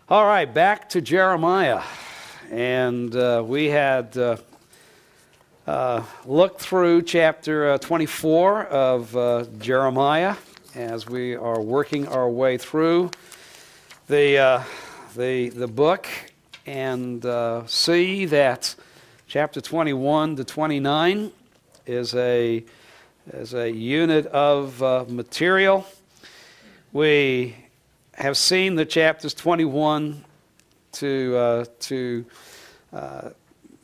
All right, back to Jeremiah. And we had looked through chapter 24 of Jeremiah as we are working our way through the book, and see that chapter 21 to 29 is a unit of material. We have seen the chapters 21 through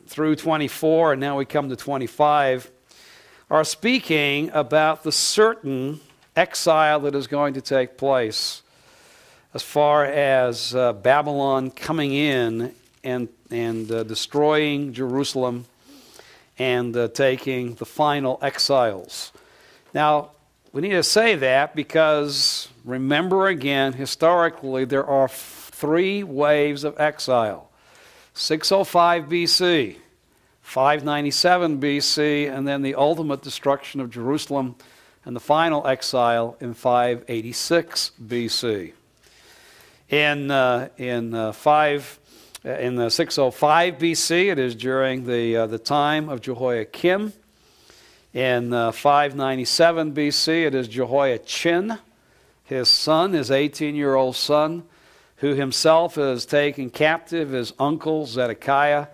24, and now we come to 25, are speaking about the certain exile that is going to take place as far as Babylon coming in and destroying Jerusalem and taking the final exiles. Now, we need to say that because, remember again, historically there are three waves of exile. 605 BC, 597 BC, and then the ultimate destruction of Jerusalem and the final exile in 586 BC. In 605 BC, it is during the time of Jehoiakim. In 597 BC, it is Jehoiachin, his son, his 18-year-old son, who himself is taken captive. His uncle, Zedekiah,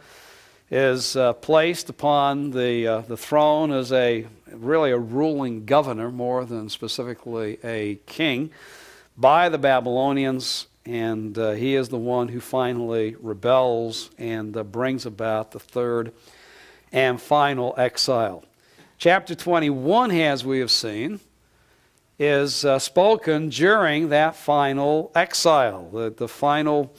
is placed upon the throne as really a ruling governor more than specifically a king by the Babylonians, and he is the one who finally rebels and brings about the third and final exile. Chapter 21, as we have seen, is spoken during that final exile, the final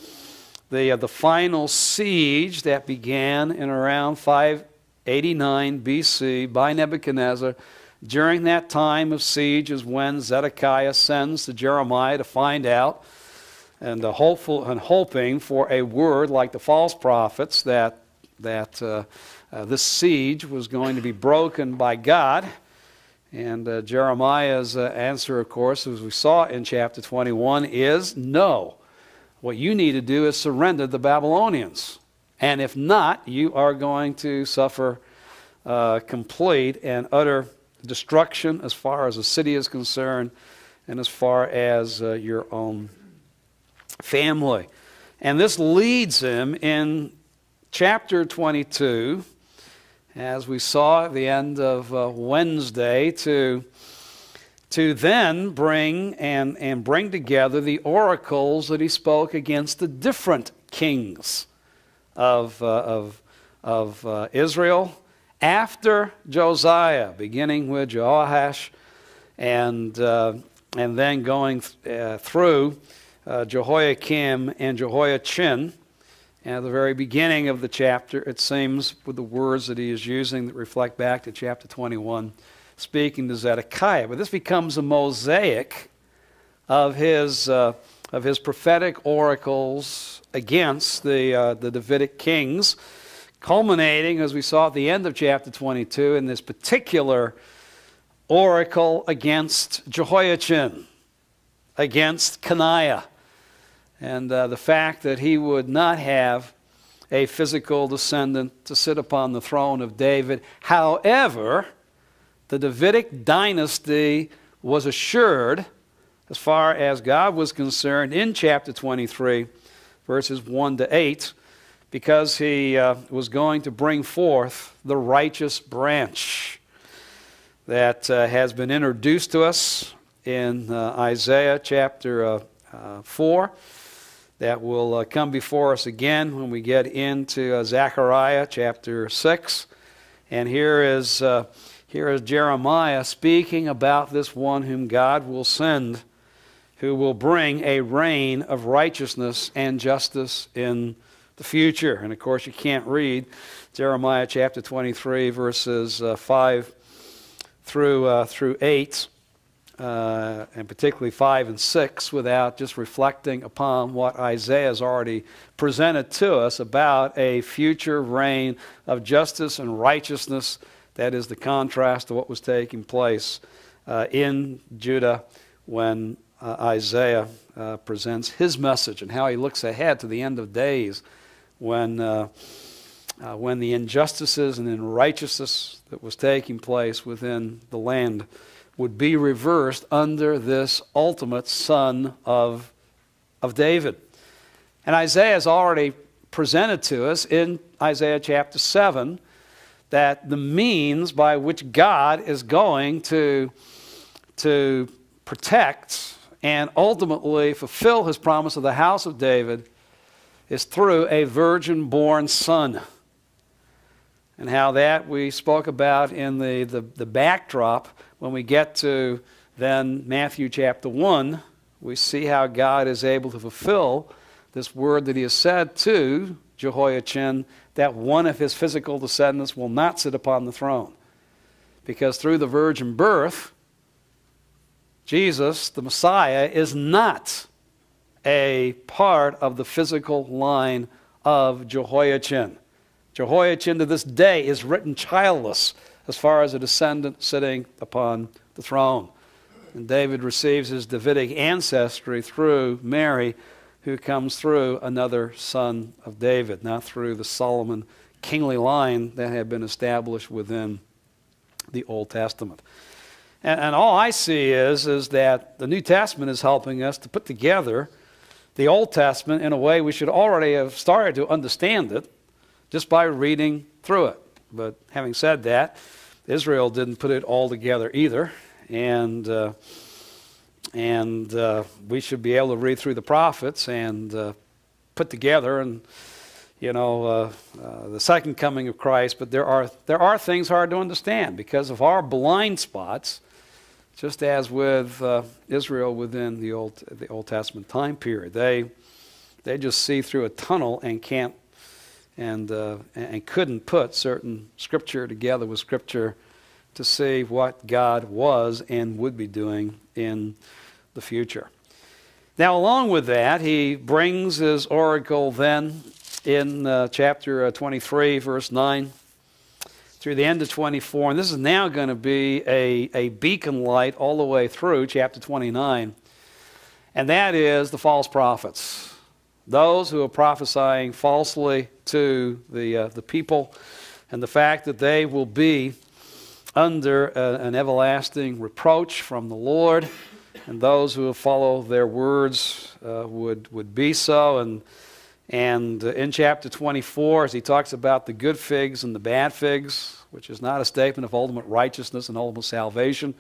siege that began in around 589 BC by Nebuchadnezzar. During that time of siege is when Zedekiah sends to Jeremiah to find out and hoping for a word like the false prophets that this siege was going to be broken by God. And Jeremiah's answer, of course, as we saw in chapter 21, is no. What you need to do is surrender the Babylonians. And if not, you are going to suffer complete and utter destruction as far as the city is concerned and as far as your own family. And this leads him in chapter 22, as we saw at the end of Wednesday, to then bring together the oracles that he spoke against the different kings of Israel after Josiah, beginning with Jehoash and then going through Jehoiakim and Jehoiachin. And at the very beginning of the chapter, it seems, with the words that he is using that reflect back to chapter 21, speaking to Zedekiah. But this becomes a mosaic of his prophetic oracles against the Davidic kings, culminating, as we saw at the end of chapter 22, in this particular oracle against Jehoiachin, against Coniah, and the fact that he would not have a physical descendant to sit upon the throne of David. However, the Davidic dynasty was assured, as far as God was concerned, in chapter 23, verses 1 to 8, because he was going to bring forth the righteous branch that has been introduced to us in Isaiah chapter 4. That will come before us again when we get into Zechariah chapter 6. And here is Jeremiah speaking about this one whom God will send, who will bring a reign of righteousness and justice in the future. And of course, you can't read Jeremiah chapter 23, verses 5 through 8. And particularly 5 and 6, without just reflecting upon what Isaiah has already presented to us about a future reign of justice and righteousness. That is the contrast to what was taking place in Judah when Isaiah presents his message and how he looks ahead to the end of days when the injustices and unrighteousness that was taking place within the land would be reversed under this ultimate son of David. And Isaiah has already presented to us in Isaiah chapter 7 that the means by which God is going to protect and ultimately fulfill his promise of the house of David is through a virgin-born son. And how that we spoke about in the backdrop when we get to then Matthew chapter 1, we see how God is able to fulfill this word that he has said to Jehoiachin, that one of his physical descendants will not sit upon the throne. Because through the virgin birth, Jesus, the Messiah, is not a part of the physical line of Jehoiachin. Jehoiachin to this day is written childless as far as a descendant sitting upon the throne. And David receives his Davidic ancestry through Mary, who comes through another son of David, not through the Solomon kingly line that had been established within the Old Testament. And all I see is that the New Testament is helping us to put together the Old Testament in a way we should already have started to understand it just by reading through it. But having said that, Israel didn't put it all together either. And we should be able to read through the prophets and put together the second coming of Christ. But there are things hard to understand because of our blind spots, just as with Israel within the Old Testament time period. They just see through a tunnel and can't and couldn't put certain Scripture together with Scripture to see what God was and would be doing in the future. Now, along with that, he brings his oracle then in chapter 23, verse 9, through the end of 24. And this is now going to be a beacon light all the way through chapter 29. And that is the false prophets. Those who are prophesying falsely to the people, and the fact that they will be under an everlasting reproach from the Lord, and those who follow their words would be so. And in chapter 24, as he talks about the good figs and the bad figs, which is not a statement of ultimate righteousness and ultimate salvation,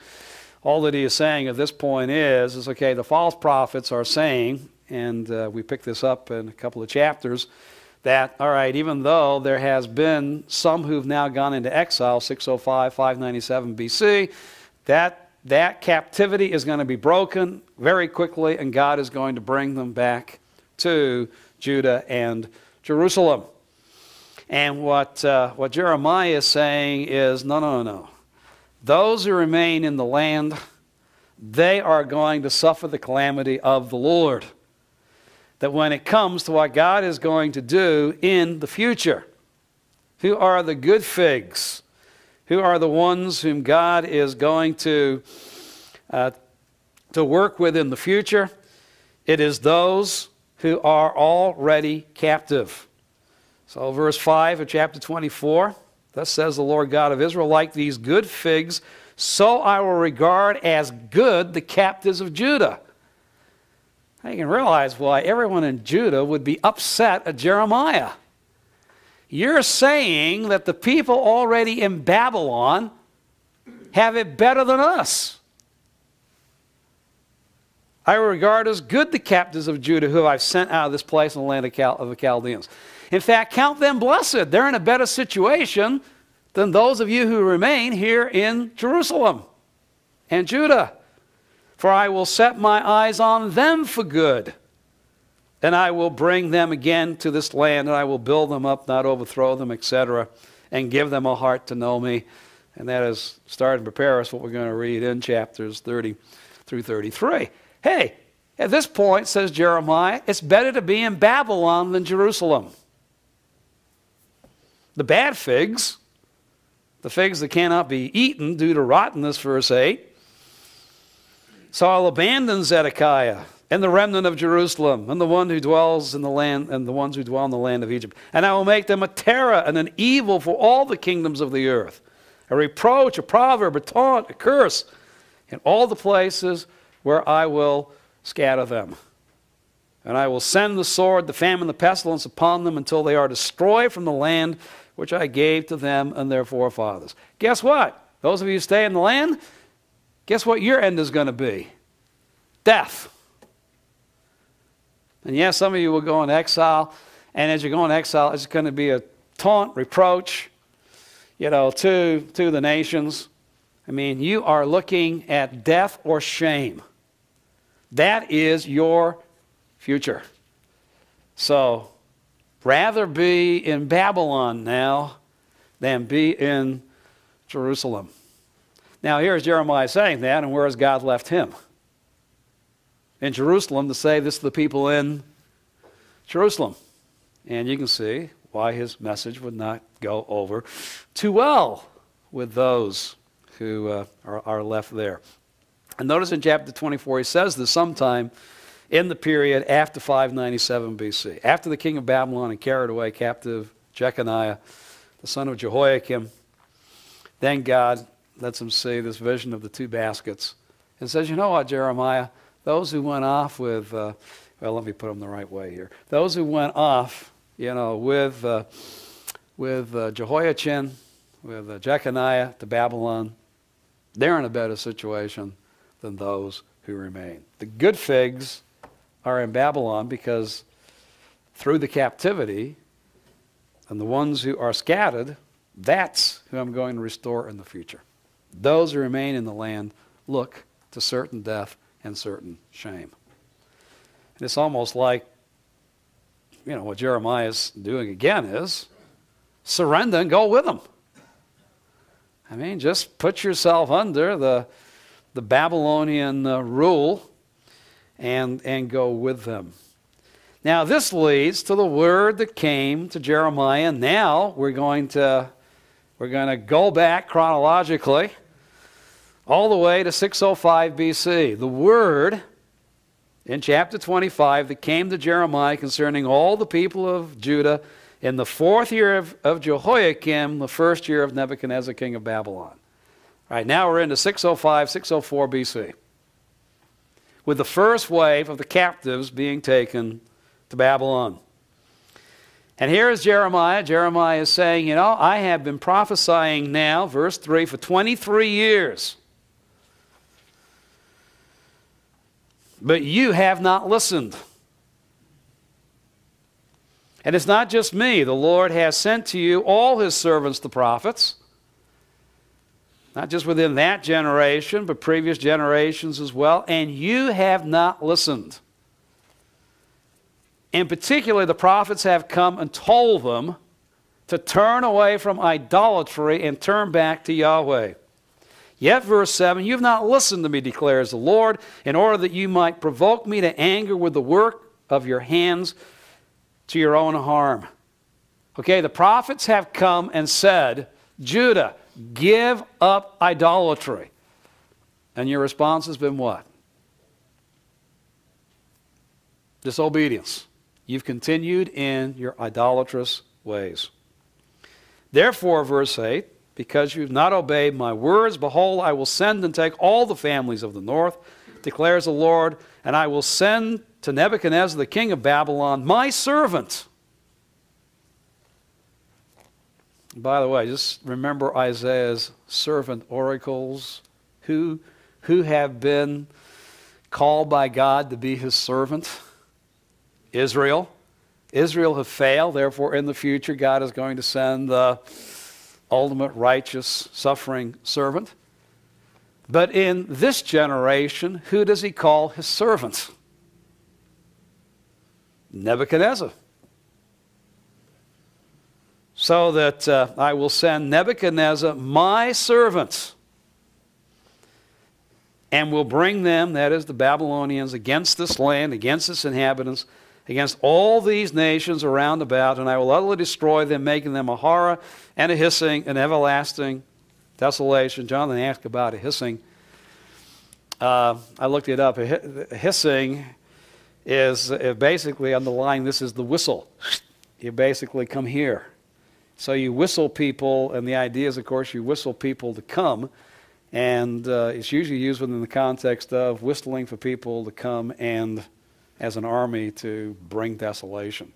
all that he is saying at this point is okay, the false prophets are saying, and we pick this up in a couple of chapters, that, all right, even though there has been some who've now gone into exile, 605, 597 BC, that captivity is going to be broken very quickly, and God is going to bring them back to Judah and Jerusalem. And what Jeremiah is saying is, no. Those who remain in the land, they are going to suffer the calamity of the Lord. That when it comes to what God is going to do in the future, who are the good figs? Who are the ones whom God is going to work with in the future? It is those who are already captive. So verse 5 of chapter 24, thus says the Lord God of Israel, like these good figs, so I will regard as good the captives of Judah. Now you can realize why everyone in Judah would be upset at Jeremiah. You're saying that the people already in Babylon have it better than us. I regard as good the captives of Judah who I've sent out of this place in the land of the Chaldeans. In fact, count them blessed. They're in a better situation than those of you who remain here in Jerusalem and Judah. For I will set my eyes on them for good, and I will bring them again to this land, and I will build them up, not overthrow them, etc., and give them a heart to know me. And that is starting to prepare us what we're going to read in chapters 30 through 33. Hey, at this point, says Jeremiah, it's better to be in Babylon than Jerusalem. The bad figs, the figs that cannot be eaten due to rottenness, verse 8, So I'll abandon Zedekiah and the remnant of Jerusalem and the one who dwells in the land and the ones who dwell in the land of Egypt. And I will make them a terror and an evil for all the kingdoms of the earth, a reproach, a proverb, a taunt, a curse, in all the places where I will scatter them. And I will send the sword, the famine, the pestilence upon them until they are destroyed from the land which I gave to them and their forefathers. Guess what? Those of you who stay in the land, guess what your end is going to be? Death. And yes, some of you will go into exile, and as you go into exile, it's going to be a taunt, reproach, to the nations. I mean, you are looking at death or shame. That is your future. So, rather be in Babylon now than be in Jerusalem. Now, here's Jeremiah saying that, and where has God left him? In Jerusalem, to say this to the people in Jerusalem. And you can see why his message would not go over too well with those who are left there. And notice in chapter 24, he says this sometime in the period after 597 BC. After the king of Babylon had carried away captive Jeconiah, the son of Jehoiakim, then God lets him see this vision of the two baskets and says, you know what, Jeremiah, those who went off with, well, let me put them the right way here. Those who went off, with Jehoiachin, with Jeconiah to Babylon, they're in a better situation than those who remain. The good figs are in Babylon because through the captivity, and the ones who are scattered, that's who I'm going to restore in the future. Those who remain in the land look to certain death and certain shame. And it's almost like, what Jeremiah is doing again is surrender and go with them. I mean, just put yourself under the Babylonian rule and go with them. Now, this leads to the word that came to Jeremiah. Now we're going to go back chronologically all the way to 605 BC. The word in chapter 25 that came to Jeremiah concerning all the people of Judah in the 4th year of Jehoiakim, the 1st year of Nebuchadnezzar, king of Babylon. All right, now we're into 605, 604 BC, with the first wave of the captives being taken to Babylon. And here is Jeremiah. Jeremiah is saying, I have been prophesying now, verse 3, for 23 years. But you have not listened. And it's not just me. The Lord has sent to you all his servants, the prophets. Not just within that generation, but previous generations as well. And you have not listened. In particular, the prophets have come and told them to turn away from idolatry and turn back to Yahweh. Yet, verse 7, you have not listened to me, declares the Lord, in order that you might provoke me to anger with the work of your hands to your own harm. Okay, the prophets have come and said, Judah, give up idolatry. And your response has been what? Disobedience. You've continued in your idolatrous ways. Therefore, verse 8, because you've not obeyed my words, behold, I will send and take all the families of the north, declares the Lord, and I will send to Nebuchadnezzar, the king of Babylon, my servant. By the way, just remember Isaiah's servant oracles, who have been called by God to be his servant. Israel. Israel have failed, therefore in the future God is going to send the ultimate righteous suffering servant. But in this generation, who does he call his servant? Nebuchadnezzar. So that I will send Nebuchadnezzar, my servant, and will bring them, that is the Babylonians, against this land, against its inhabitants, against all these nations around about, and I will utterly destroy them, making them a horror and a hissing, an everlasting desolation. Jonathan asked about a hissing. I looked it up. Hissing is basically underlying this is the whistle. You basically come here. So you whistle people, and the idea is, of course, you whistle people to come, and it's usually used within the context of whistling for people to come and as an army to bring desolation.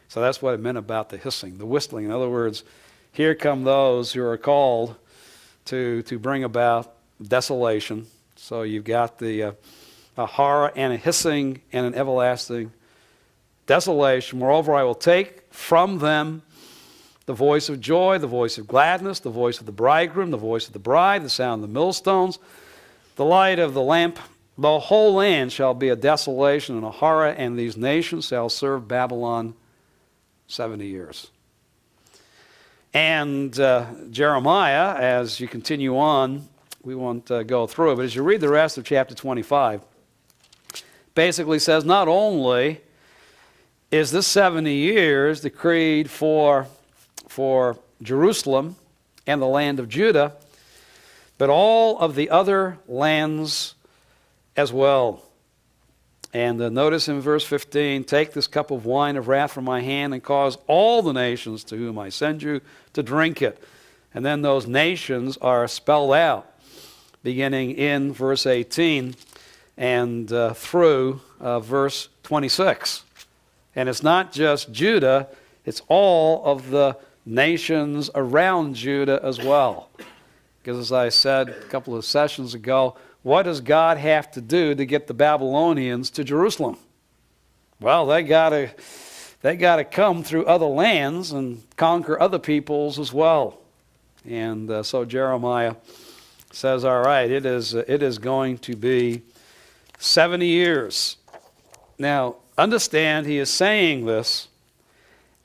So that's what it meant about the hissing, the whistling. In other words, here come those who are called to bring about desolation. So you've got a horror and a hissing and an everlasting desolation. Moreover, I will take from them the voice of joy, the voice of gladness, the voice of the bridegroom, the voice of the bride, the sound of the millstones, the light of the lamp. The whole land shall be a desolation and a horror, and these nations shall serve Babylon 70 years. And Jeremiah, as you continue on, we won't go through it, but as you read the rest of chapter 25, basically says not only is this 70 years decreed for Jerusalem and the land of Judah, but all of the other lands as well. And notice in verse 15, take this cup of wine of wrath from my hand and cause all the nations to whom I send you to drink it. And then those nations are spelled out, beginning in verse 18 and through verse 26. And it's not just Judah, it's all of the nations around Judah as well. Because as I said a couple of sessions ago, what does God have to do to get the Babylonians to Jerusalem? Well, they got to come through other lands and conquer other peoples as well. And so Jeremiah says, all right, it is going to be 70 years. Now, understand he is saying this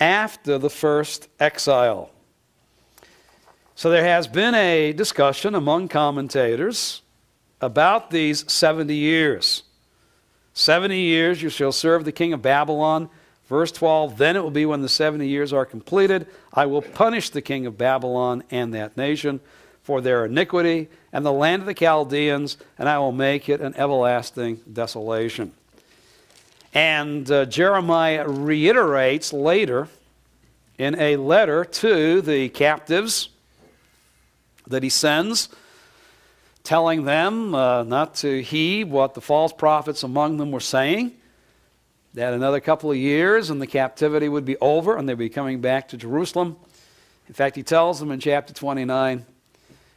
after the first exile. So there has been a discussion among commentators about these 70 years. 70 years you shall serve the king of Babylon. Verse 12, then it will be when the 70 years are completed, I will punish the king of Babylon and that nation for their iniquity and the land of the Chaldeans, and I will make it an everlasting desolation. And Jeremiah reiterates later in a letter to the captives that he sends, telling them not to heed what the false prophets among them were saying, that another couple of years and the captivity would be over and they'd be coming back to Jerusalem. In fact, he tells them in chapter 29,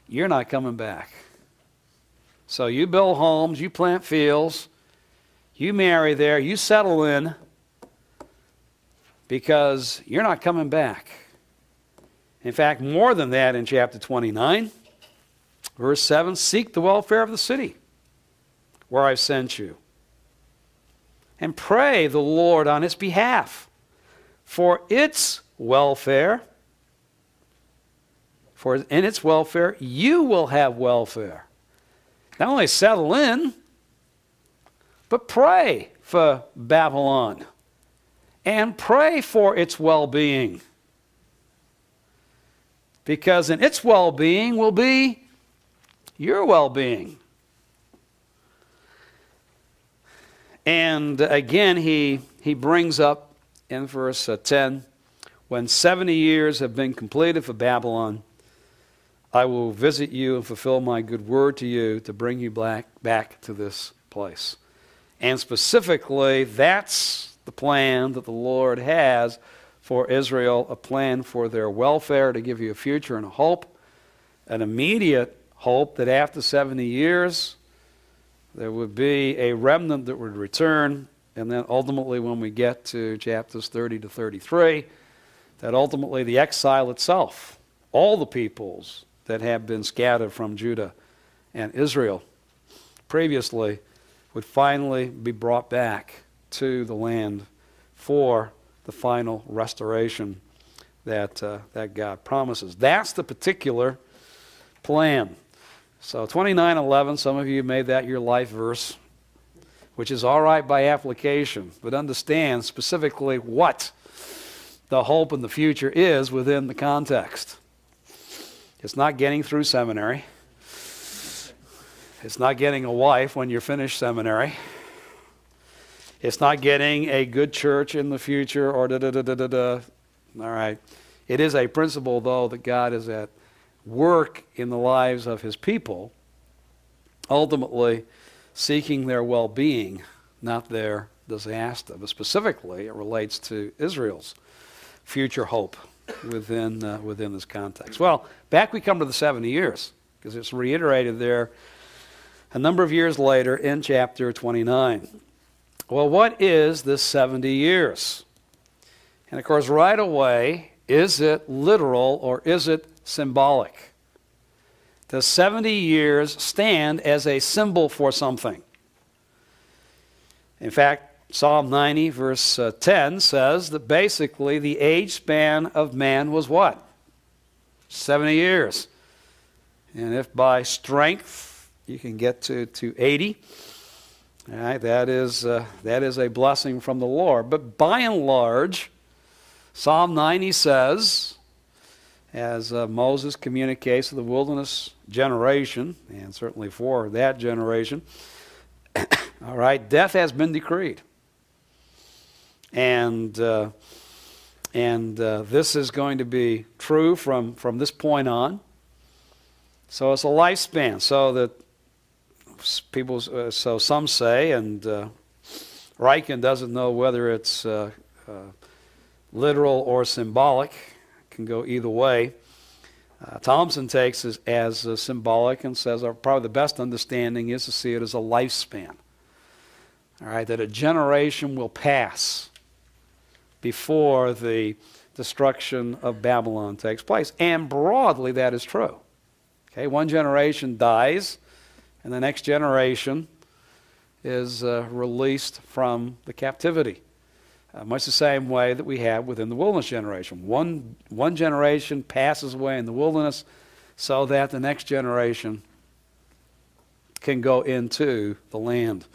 you're not coming back. So you build homes, you plant fields, you marry there, you settle in, because you're not coming back. In fact, more than that in chapter 29, verse 7, seek the welfare of the city where I've sent you, and pray the Lord on its behalf for its welfare. For in its welfare you will have welfare. Not only settle in, but pray for Babylon and pray for its well-being. Because in its well-being will be your well-being. And again, he brings up in verse 10, when 70 years have been completed for Babylon, I will visit you and fulfill my good word to you to bring you back to this place. And specifically, that's the plan that the Lord has for Israel, a plan for their welfare, to give you a future and a hope, an immediate hope that after 70 years, there would be a remnant that would return, and then ultimately when we get to chapters 30 to 33, that ultimately the exile itself, all the peoples that have been scattered from Judah and Israel previously, would finally be brought back to the land for the final restoration that God promises. That's the particular plan. So 29:11, some of you made that your life verse, which is all right by application, but understand specifically what the hope in the future is within the context. It's not getting through seminary. It's not getting a wife when you finish seminary. It's not getting a good church in the future or da-da-da-da-da-da. All right. It is a principle, though, that God is at work in the lives of his people, ultimately seeking their well-being, not their disaster. But specifically, it relates to Israel's future hope within this context. Well, back we come to the 70 years, because it's reiterated there a number of years later in chapter 29. Well, what is this 70 years? And of course, right away, is it literal or is it symbolic? Does 70 years stand as a symbol for something? In fact, Psalm 90, verse 10 says that basically the age span of man was what? 70 years. And if by strength you can get to 80, all right, that is a blessing from the Lord. But by and large, Psalm 90 says, as Moses communicates to the wilderness generation, and certainly for that generation, all right, death has been decreed. And this is going to be true from this point on. So it's a lifespan, so that people, so some say, and Reichen doesn't know whether it's literal or symbolic. It can go either way. Thompson takes it as symbolic and says probably the best understanding is to see it as a lifespan. All right, that a generation will pass before the destruction of Babylon takes place. And broadly, that is true. Okay, one generation dies, and the next generation is released from the captivity. Much the same way that we have within the wilderness generation. One generation passes away in the wilderness so that the next generation can go into the land.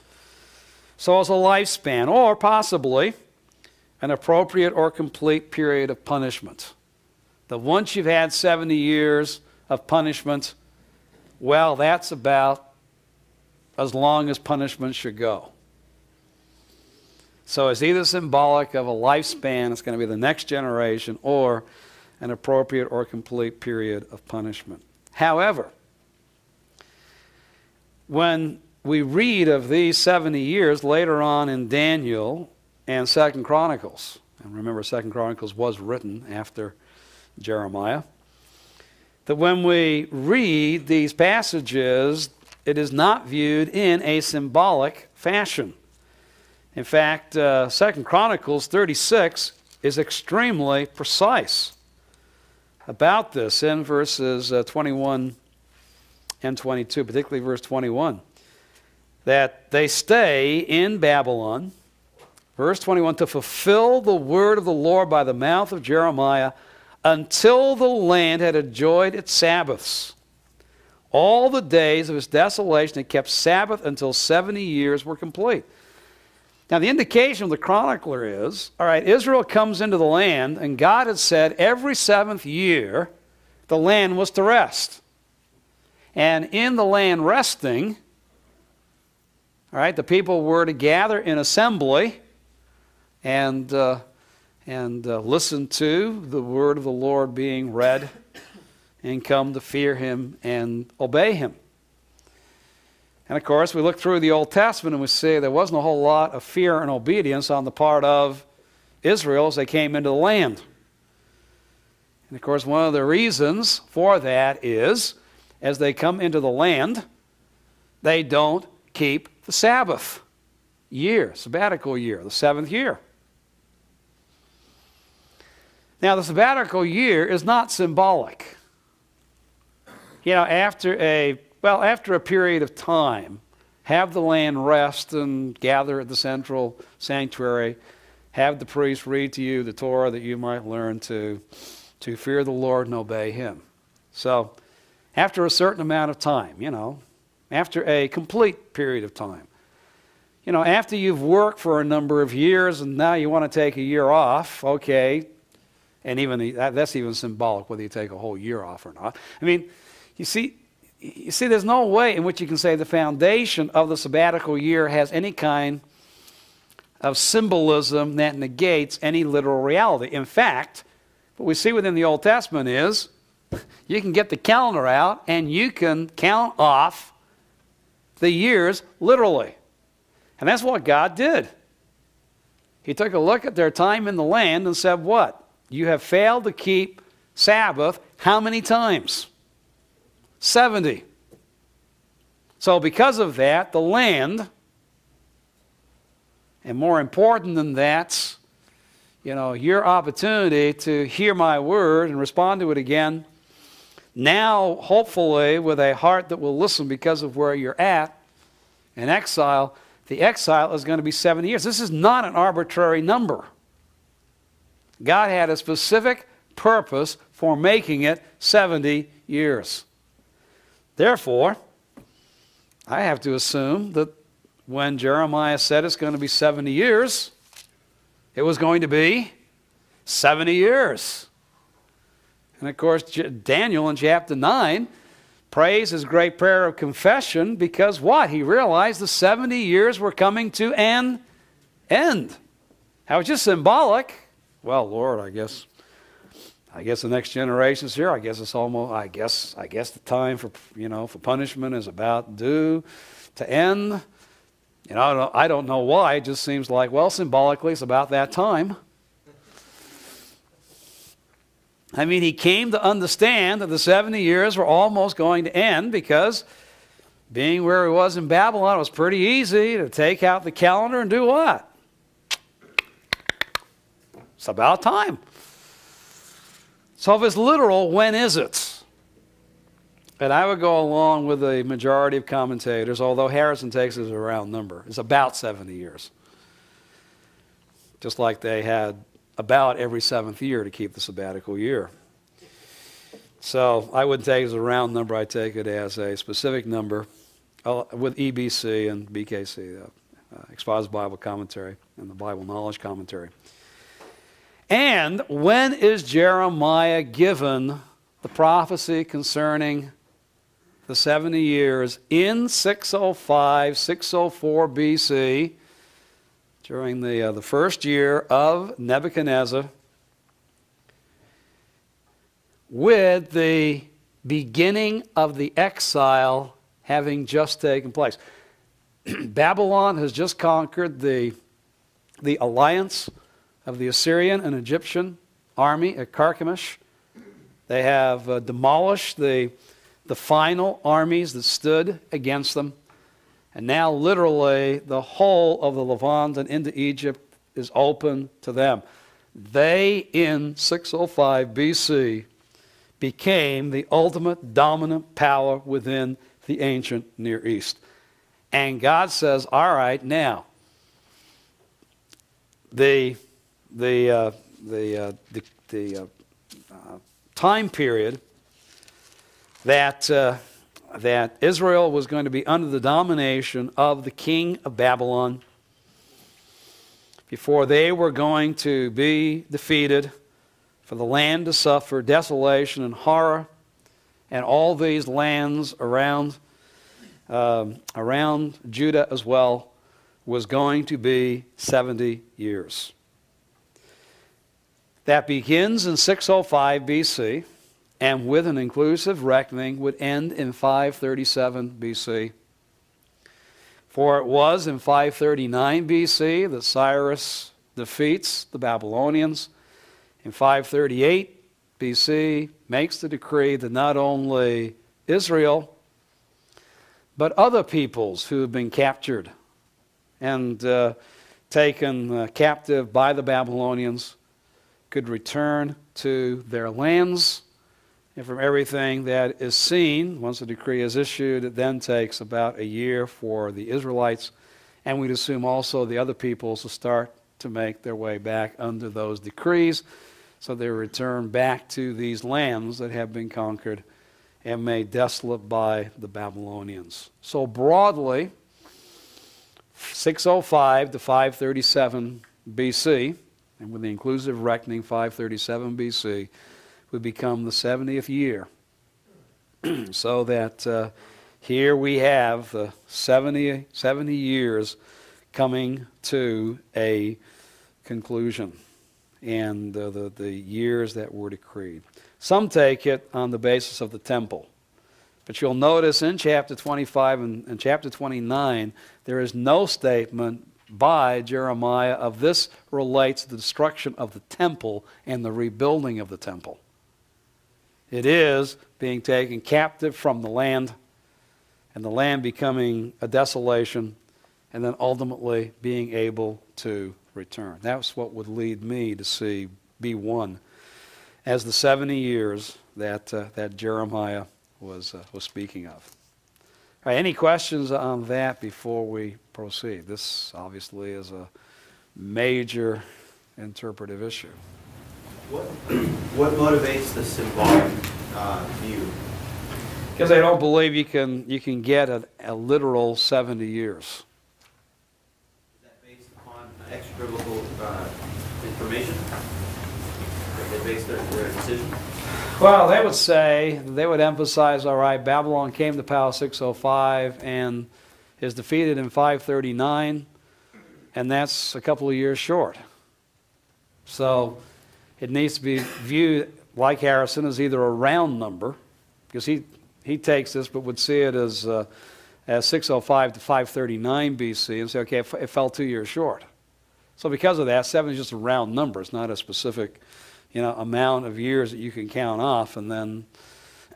So it's a lifespan, or possibly an appropriate or complete period of punishment. That once you've had 70 years of punishment, well, that's about as long as punishment should go. So it's either symbolic of a lifespan, it's going to be the next generation, or an appropriate or complete period of punishment. However, when we read of these 70 years later on in Daniel and 2 Chronicles, and remember 2 Chronicles was written after Jeremiah, that when we read these passages, it is not viewed in a symbolic fashion. In fact, 2 Chronicles 36 is extremely precise about this in verses 21 and 22, particularly verse 21, that they stay in Babylon, verse 21, to fulfill the word of the Lord by the mouth of Jeremiah until the land had enjoyed its Sabbaths. All the days of its desolation it kept Sabbath until 70 years were complete. Now, the indication of the chronicler is, all right, Israel comes into the land, and God had said every seventh year the land was to rest. And in the land resting, all right, the people were to gather in assembly and listen to the word of the Lord being read and come to fear him and obey him. And of course, we look through the Old Testament and we see there wasn't a whole lot of fear and obedience on the part of Israel as they came into the land. And of course, one of the reasons for that is, as they come into the land, they don't keep the Sabbath year, sabbatical year, the seventh year. Now, the sabbatical year is not symbolic. You know, after a period of time, have the land rest and gather at the central sanctuary, have the priest read to you the Torah that you might learn to fear the Lord and obey him. So, after a certain amount of time, you know, after a complete period of time, you know, after you've worked for a number of years and now you want to take a year off, okay, and even that's even symbolic whether you take a whole year off or not. I mean, you see, you see, there's no way in which you can say the foundation of the sabbatical year has any kind of symbolism that negates any literal reality. In fact, what we see within the Old Testament is you can get the calendar out and you can count off the years literally. And that's what God did. He took a look at their time in the land and said, what? You have failed to keep Sabbath how many times? 70. So because of that, the land, and more important than that, your opportunity to hear my word and respond to it again, now hopefully with a heart that will listen because of where you're at in exile, the exile is going to be 70 years. This is not an arbitrary number. God had a specific purpose for making it 70 years. Therefore, I have to assume that when Jeremiah said it's going to be 70 years, it was going to be 70 years. And of course, Daniel in chapter 9 prays his great prayer of confession because what? He realized the 70 years were coming to an end. That was just symbolic. Well, Lord, I guess the next generation's here. I guess it's almost. I guess the time for for punishment is about due to end. I don't know why. It just seems like, well, symbolically, it's about that time. I mean, he came to understand that the 70 years were almost going to end because being where he was in Babylon, it was pretty easy to take out the calendar and do what? It's about time. So if it's literal, when is it? And I would go along with the majority of commentators, although Harrison takes it as a round number. It's about 70 years. Just like they had about every 7th year to keep the sabbatical year. So I wouldn't take it as a round number. I take it as a specific number with EBC and BKC, Exposited Bible Commentary and the Bible Knowledge Commentary. And when is Jeremiah given the prophecy concerning the 70 years? In 605, 604 BC, during the first year of Nebuchadnezzar, with the beginning of the exile having just taken place. Babylon has just conquered the alliance of the Assyrian and Egyptian army at Carchemish. They have demolished the final armies that stood against them. And now literally the whole of the Levant and into Egypt is open to them. They, in 605 BC, became the ultimate dominant power within the ancient Near East. And God says, all right, now, the time period that Israel was going to be under the domination of the king of Babylon before they were going to be defeated, for the land to suffer desolation and horror, and all these lands around Judah as well, was going to be 70 years. That begins in 605 BC, and with an inclusive reckoning would end in 537 BC. For it was in 539 BC that Cyrus defeats the Babylonians. In 538 BC, makes the decree that not only Israel, but other peoples who have been captured and taken captive by the Babylonians could return to their lands. And from everything that is seen, once the decree is issued, it then takes about a year for the Israelites, and we'd assume also the other peoples to start to make their way back under those decrees. So they return back to these lands that have been conquered and made desolate by the Babylonians. So broadly, 605 to 537 BC, and with the inclusive reckoning 537 BC, would become the 70th year So that here we have the 70 years coming to a conclusion, and the years that were decreed. Some take it on the basis of the temple. But you'll notice in chapter 25 and chapter 29, there is no statement by Jeremiah of this relates to the destruction of the temple and the rebuilding of the temple. It is being taken captive from the land, and the land becoming a desolation, and then ultimately being able to return. That's what would lead me to see B1 as the 70 years that Jeremiah was speaking of. All right, any questions on that before we proceed? This obviously is a major interpretive issue. What motivates the symbolic view? Because I don't believe you can get a literal 70 years. Is that based upon extra-biblical information? That they base their decision? Well, they would emphasize, all right, Babylon came to power 605 and is defeated in 539, and that's a couple of years short. So it needs to be viewed, like Harrison, as either a round number, because he takes this but would see it as 605 to 539 BC and say, okay, it fell 2 years short. So because of that, 7 is just a round number. It's not a specific amount of years that you can count off, and then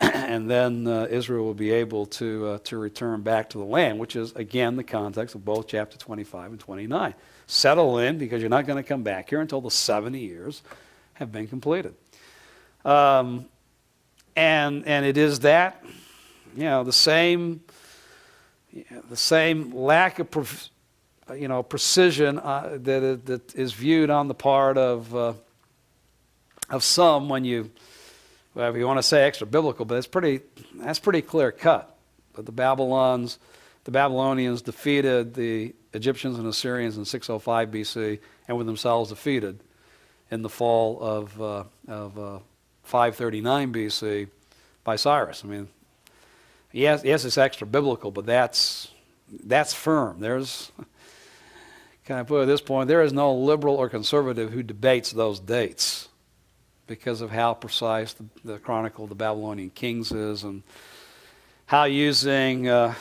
Israel will be able to return back to the land, which is, again, the context of both chapter 25 and 29. Settle in, because you're not going to come back here until the 70 years have been completed. And it is that, the same lack of precision that is viewed on the part of some when if you want to say extra biblical, but that's pretty clear cut. But the Babylonians defeated the Egyptians and Assyrians in 605 BC and were themselves defeated in the fall of 539 BC by Cyrus. I mean, yes, it's extra biblical, but that's firm. Can I put it at this point? There is no liberal or conservative who debates those dates, because of how precise the Chronicle of the Babylonian Kings is, and how using the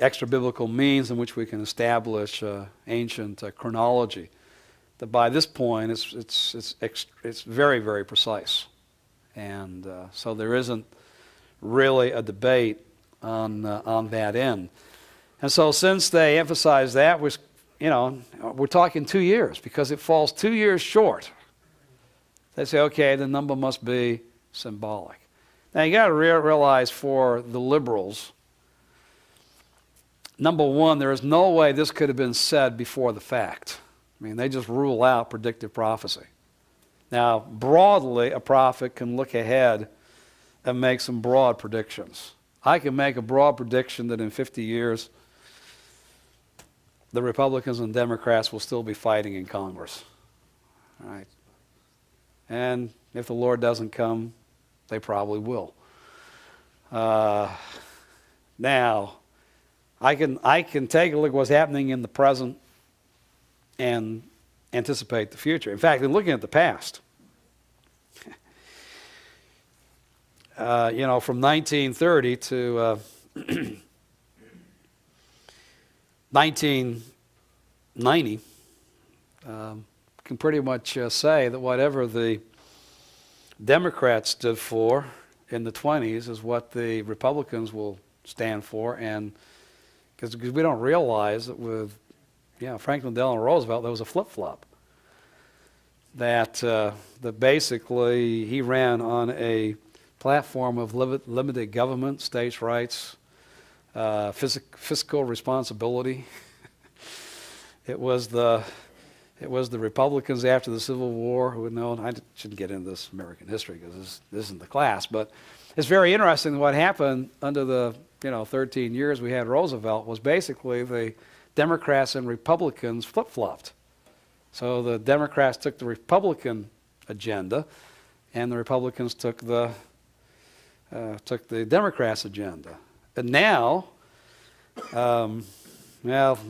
extra biblical means in which we can establish ancient chronology. That by this point it's very, very precise, and so there isn't really a debate on that end. And so since they emphasize that, we're talking 2 years, because it falls 2 years short. They say, okay, the number must be symbolic. Now you got to realize, for the liberals, number one, there is no way this could have been said before the fact. I mean, they just rule out predictive prophecy. Now, broadly, a prophet can look ahead and make some broad predictions. I can make a broad prediction that in 50 years, the Republicans and Democrats will still be fighting in Congress. All right? And if the Lord doesn't come, they probably will. Now, I can take a look at what's happening in the present and anticipate the future. In fact, in looking at the past, from 1930 to 1990, can pretty much say that whatever the Democrats stood for in the 20s is what the Republicans will stand for, and because we don't realize that with Franklin Delano Roosevelt, there was a flip-flop. That basically he ran on a platform of limited government, states' rights, fiscal responsibility. It was the Republicans after the Civil War who had known. I shouldn't get into this American history because this isn't the class, but it's very interesting what happened under the 13 years we had Roosevelt was basically the Democrats and Republicans flip-flopped. So the Democrats took the Republican agenda, and the Republicans took the Democrats' agenda. And now, the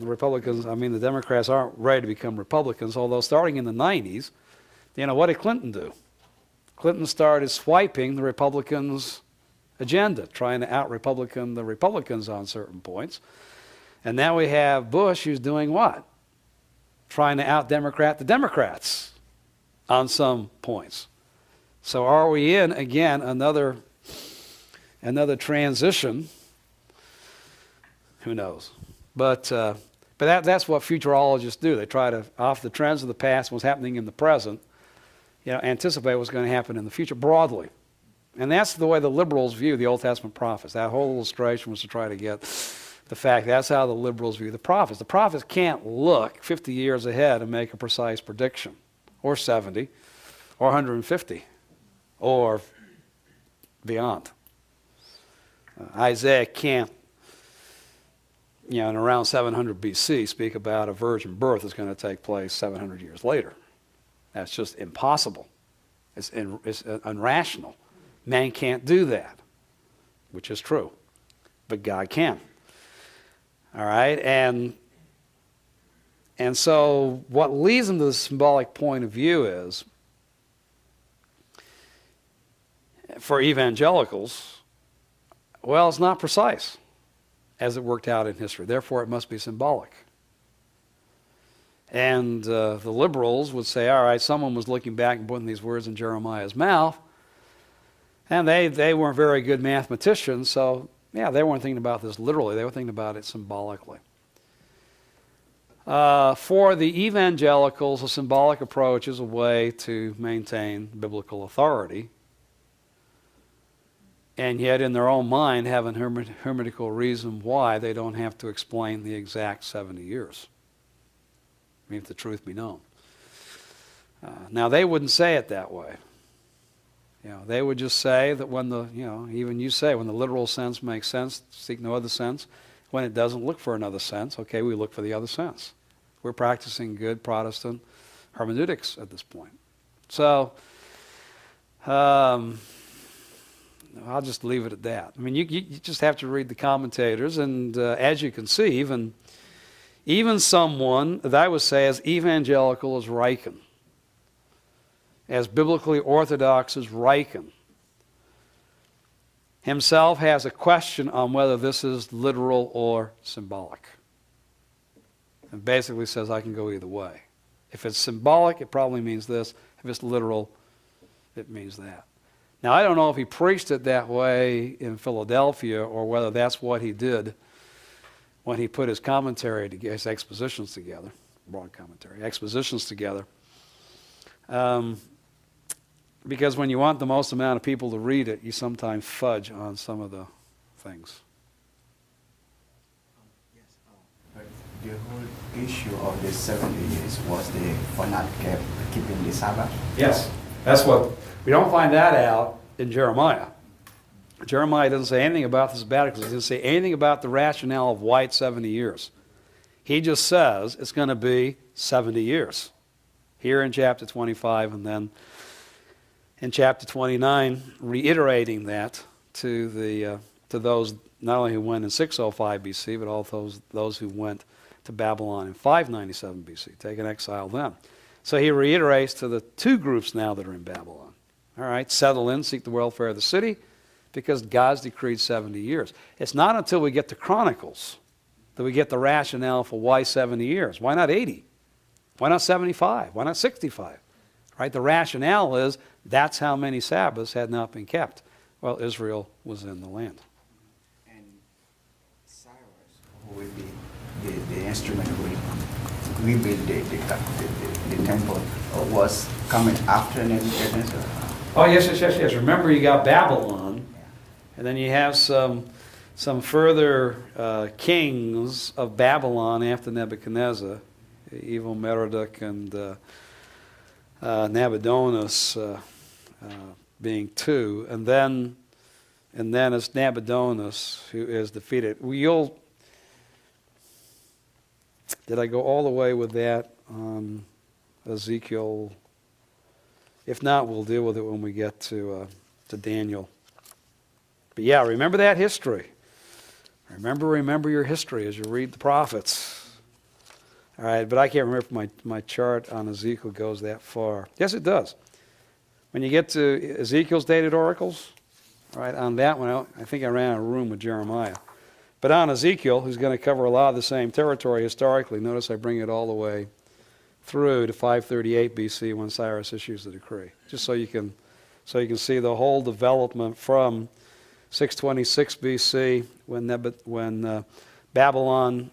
Republicans, the Democrats aren't ready to become Republicans, although starting in the 90s, what did Clinton do? Clinton started swiping the Republicans' agenda, trying to out-Republican the Republicans on certain points. And now we have Bush, who's doing what? Trying to out-Democrat the Democrats on some points. So are we in, again, another transition? Who knows? But that's what futurologists do. They try to, off the trends of the past, what's happening in the present, anticipate what's going to happen in the future broadly. And that's the way the liberals view the Old Testament prophets. That whole illustration was to try to get the fact that's how the liberals view the prophets. The prophets can't look 50 years ahead and make a precise prediction, or 70, or 150, or beyond. Isaiah can't, in around 700 BC, speak about a virgin birth that's going to take place 700 years later. That's just impossible. It's unrational. Man can't do that, which is true. But God can. All right? And so what leads them to the symbolic point of view is, for evangelicals, well, it's not precise as it worked out in history. Therefore, it must be symbolic. And the liberals would say, all right, someone was looking back and putting these words in Jeremiah's mouth, and they weren't very good mathematicians, so, they weren't thinking about this literally. They were thinking about it symbolically. For the evangelicals, a symbolic approach is a way to maintain biblical authority, and yet in their own mind have a hermeneutical reason why they don't have to explain the exact 70 years. If the truth be known. Now, they wouldn't say it that way. They would just say that when even you say, when the literal sense makes sense, seek no other sense. When it doesn't, look for another sense. Okay, we look for the other sense. We're practicing good Protestant hermeneutics at this point. So, I'll just leave it at that. You just have to read the commentators, and as you can see, even someone that I would say as evangelical as Riken, as biblically orthodox as Riken, himself has a question on whether this is literal or symbolic. And basically says, I can go either way. If it's symbolic, it probably means this. If it's literal, it means that. Now, I don't know if he preached it that way in Philadelphia or whether that's what he did when he put his commentary together, his expositions together, broad commentary, expositions together. Because when you want the most amount of people to read it, you sometimes fudge on some of the things. But the whole issue of the 70 years was for not keeping the Sabbath? Yes, that's what, we don't find that out in Jeremiah. Jeremiah doesn't say anything about the sabbaticals. He doesn't say anything about the rationale of why it's 70 years. He just says it's going to be 70 years. Here in chapter 25 and then in chapter 29, reiterating that to those not only who went in 605 BC, but also those who went to Babylon in 597 BC, taken exile then. So he reiterates to the two groups now that are in Babylon. All right, settle in, seek the welfare of the city, because God's decreed 70 years. It's not until we get to Chronicles that we get the rationale for why 70 years. Why not 80? Why not 75? Why not 65? Right? The rationale is that's how many Sabbaths had not been kept while Israel was in the land. And Cyrus, who will be the instrument who rebuild the temple, was coming after Nebuchadnezzar. Oh, yes. Remember, you got Babylon, and then you have some further kings of Babylon after Nebuchadnezzar, evil Merodach and Nabonidus being two, and then it's Nabonidus who is defeated. Did I go all the way with that on Ezekiel? If not, we'll deal with it when we get to Daniel. But yeah, remember that history. Remember your history as you read the prophets. All right, but I can't remember if my chart on Ezekiel goes that far. Yes, it does. When you get to Ezekiel's dated oracles, all right, on that one, I think I ran out of room with Jeremiah. But on Ezekiel, who's going to cover a lot of the same territory historically, notice I bring it all the way through to 538 BC when Cyrus issues the decree, just so you can see the whole development from 626 BC when Babylon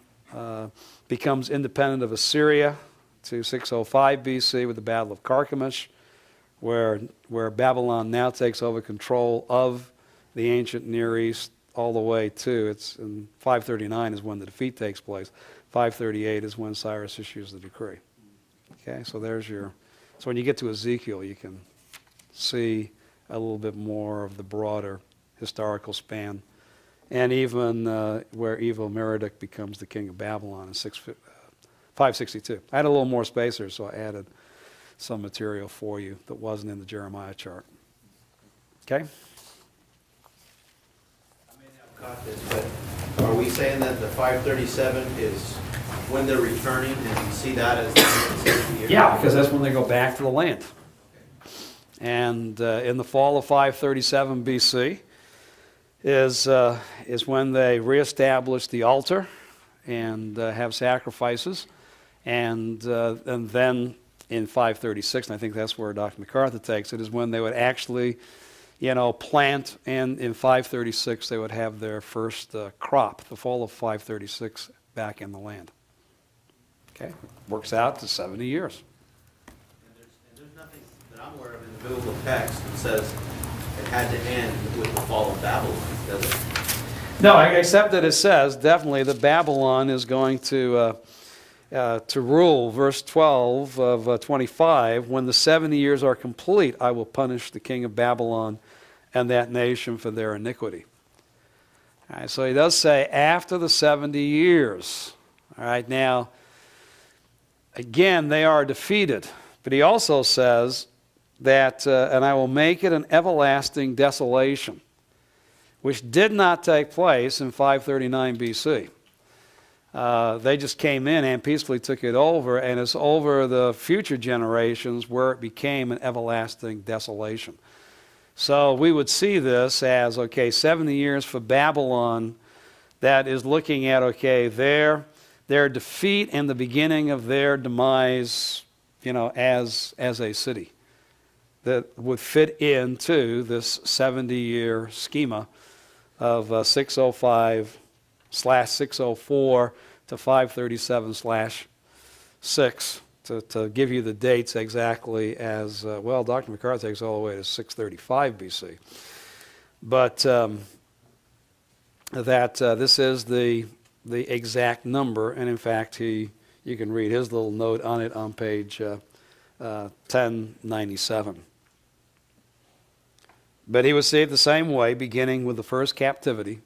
becomes independent of Assyria to 605 BC with the Battle of Carchemish, where Babylon now takes over control of the ancient Near East all the way to, it's in 539 is when the defeat takes place. 538 is when Cyrus issues the decree. Okay, so so when you get to Ezekiel, you can see a little bit more of the broader historical span, and even where Evil-Merodach becomes the king of Babylon in 562. I had a little more space here, so I added some material for you that wasn't in the Jeremiah chart. Okay? I may not have caught this, but are we saying that the 537 is when they're returning, and you see that as the 70 years? Yeah, because that's when they go back to the land. And in the fall of 537 BC is when they reestablish the altar and have sacrifices. And then in 536, and I think that's where Dr. MacArthur takes it, is when they would actually, plant. And in 536, they would have their first crop, the fall of 536, back in the land. Okay, works out to 70 years. And there's nothing that I'm aware of in the biblical text that says it had to end with the fall of Babylon, does it? No, except that it says definitely that Babylon is going to rule. Verse 12 of 25, when the 70 years are complete, I will punish the king of Babylon and that nation for their iniquity. All right, so he does say after the 70 years. All right, now, again, they are defeated. But he also says that, and I will make it an everlasting desolation, which did not take place in 539 BC. They just came in and peacefully took it over, and it's over the future generations where it became an everlasting desolation. So we would see this as, 70 years for Babylon, that is looking at, their defeat and the beginning of their demise, as a city that would fit into this 70-year schema of 605/604 to 537/6 to give you the dates exactly as, Dr. MacArthur takes all the way to 635 BC. But this is the exact number, and in fact, you can read his little note on it on page 1097. But he was saved the same way, beginning with the first captivity,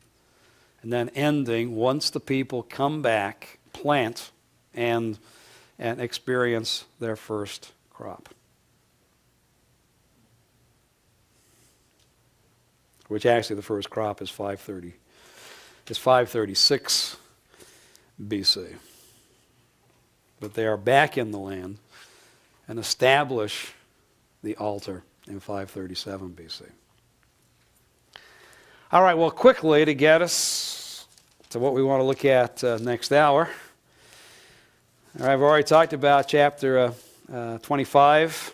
and then ending once the people come back, plant, and experience their first crop. Which actually the first crop is 536 BC. But they are back in the land and establish the altar in 537 BC. All right, well, quickly to get us to what we want to look at next hour. All right, I've already talked about chapter 25,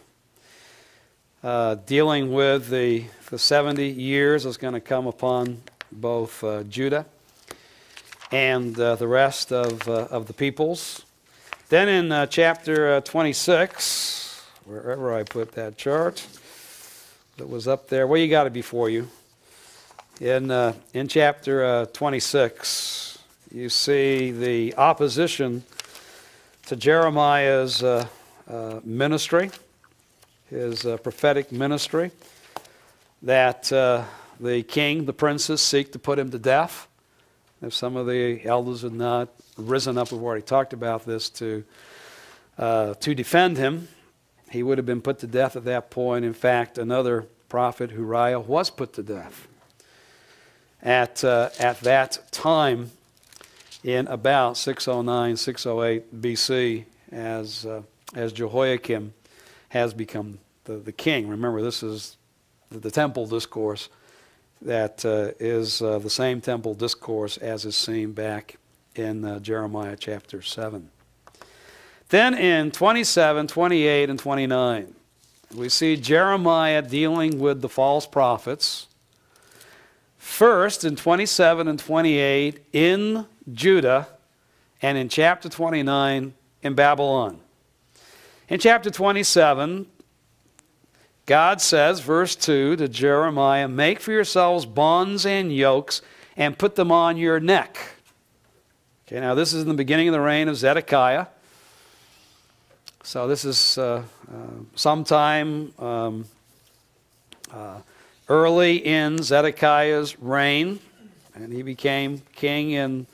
dealing with the 70 years that's going to come upon both Judah and the rest of the peoples. Then in chapter 26, wherever I put that chart that was up there, well, you got it before you. In chapter 26, you see the opposition to Jeremiah's ministry, his prophetic ministry, that the king, the princes, seek to put him to death. If some of the elders had not risen up, we've already talked about this, to defend him, he would have been put to death at that point. In fact, another prophet, Uriah, was put to death at that time in about 609, 608 BC as Jehoiakim has become the king. Remember, this is the temple discourse that is the same temple discourse as is seen back in Jeremiah chapter 7. Then in 27, 28, and 29, we see Jeremiah dealing with the false prophets. First, in 27 and 28, in Judah, and in chapter 29, in Babylon. In chapter 27, God says, verse 2, to Jeremiah, "Make for yourselves bonds and yokes, and put them on your neck." Okay, now this is in the beginning of the reign of Zedekiah. So this is sometime early in Zedekiah's reign, and he became king in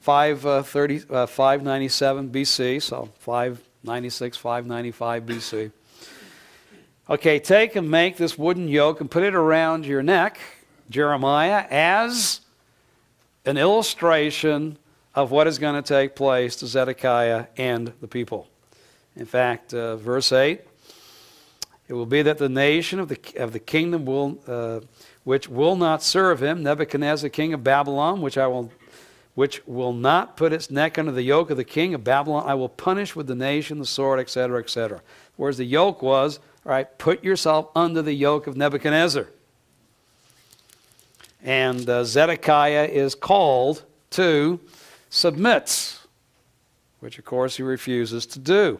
597 BC, so 596, 595 BC. Okay, take and make this wooden yoke and put it around your neck, Jeremiah, as an illustration of what is going to take place to Zedekiah and the people. In fact, verse 8, "It will be that the nation of the kingdom which will not serve him, Nebuchadnezzar king of Babylon, which will not put its neck under the yoke of the king of Babylon, I will punish with the nation, the sword," etc., etc. Whereas the yoke was, all right, put yourself under the yoke of Nebuchadnezzar. And Zedekiah is called to submit, which of course he refuses to do.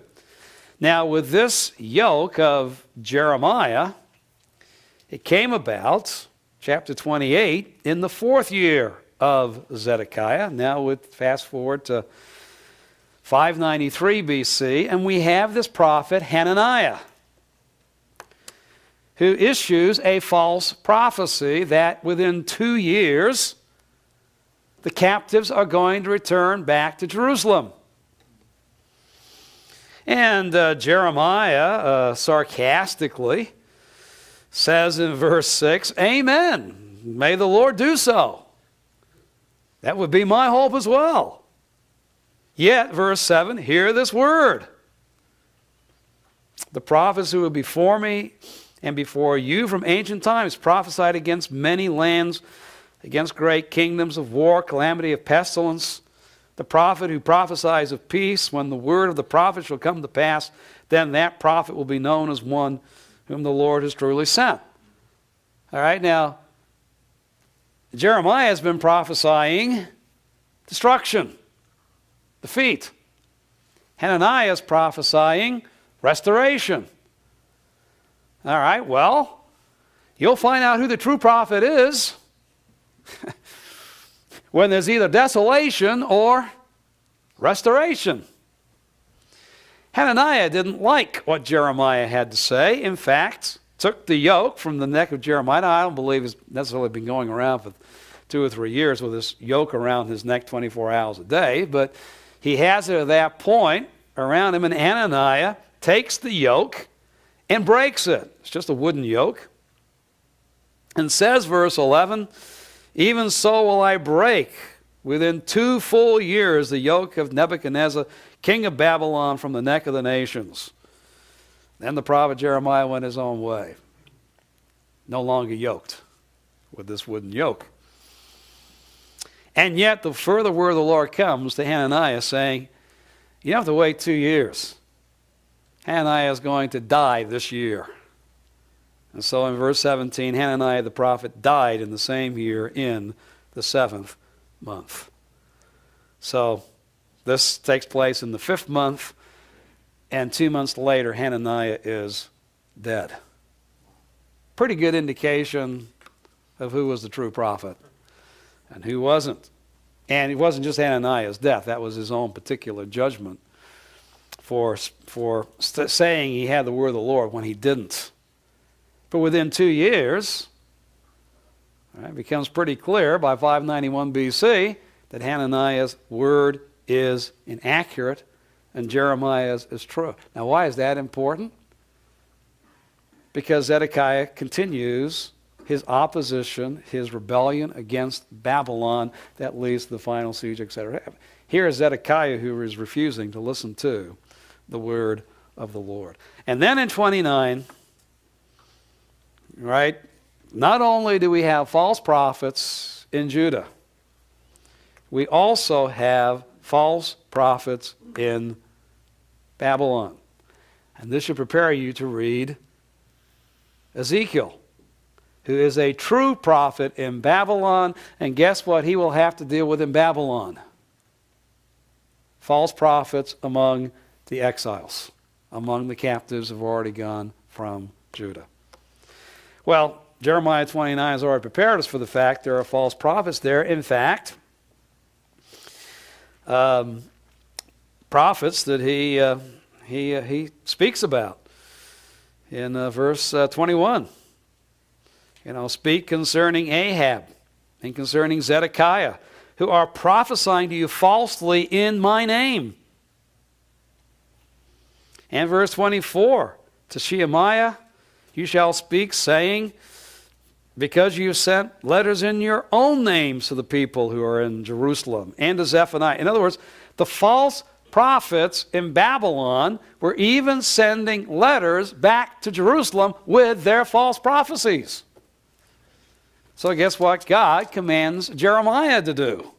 Now, with this yoke of Jeremiah, it came about, chapter 28, in the 4th year of Zedekiah. Now, we fast forward to 593 BC, and we have this prophet Hananiah, who issues a false prophecy that within 2 years, the captives are going to return back to Jerusalem. And Jeremiah sarcastically says in verse 6, "Amen, may the Lord do so. That would be my hope as well. Yet," verse 7, "hear this word. The prophets who were before me and before you from ancient times prophesied against many lands, against great kingdoms of war, calamity of pestilence. The prophet who prophesies of peace, when the word of the prophet shall come to pass, then that prophet will be known as one whom the Lord has truly sent." All right, now, Jeremiah has been prophesying destruction, defeat. Hananiah is prophesying restoration. All right, well, you'll find out who the true prophet is when there's either desolation or restoration. Hananiah didn't like what Jeremiah had to say. In fact, took the yoke from the neck of Jeremiah. Now, I don't believe he's necessarily been going around for 2 or 3 years with this yoke around his neck 24 hours a day, but he has it at that point around him, and Hananiah takes the yoke and breaks it. It's just a wooden yoke. And says, verse 11, "Even so will I break within 2 full years the yoke of Nebuchadnezzar, king of Babylon, from the neck of the nations." Then the prophet Jeremiah went his own way, no longer yoked with this wooden yoke. And yet the further word of the Lord comes to Hananiah saying, you have to wait 2 years. Hananiah is going to die this year. And so in verse 17, Hananiah the prophet died in the same year in the 7th month. So this takes place in the 5th month, and 2 months later, Hananiah is dead. Pretty good indication of who was the true prophet and who wasn't. And it wasn't just Hananiah's death. That was his own particular judgment for saying he had the word of the Lord when he didn't. But within 2 years, it becomes pretty clear by 591 BC that Hananiah's word is inaccurate and Jeremiah's is true. Now, why is that important? because Zedekiah continues his opposition, his rebellion against Babylon that leads to the final siege, etc. Here is Zedekiah who is refusing to listen to the word of the Lord. And then in 29, right, not only do we have false prophets in Judah, we also have false prophets in Babylon. And this should prepare you to read Ezekiel, who is a true prophet in Babylon. And guess what he will have to deal with in Babylon? False prophets among the exiles, among the captives who have already gone from Judah. Well, Jeremiah 29 has already prepared us for the fact there are false prophets there. In fact, prophets that he speaks about in verse 21. Speak concerning Ahab and concerning Zedekiah, who are prophesying to you falsely in my name. And verse 24, to Shemaiah, you shall speak, saying, because you sent letters in your own names to the people who are in Jerusalem, and to Zephaniah. In other words, the false prophets in Babylon were even sending letters back to Jerusalem with their false prophecies. So guess what God commands Jeremiah to do?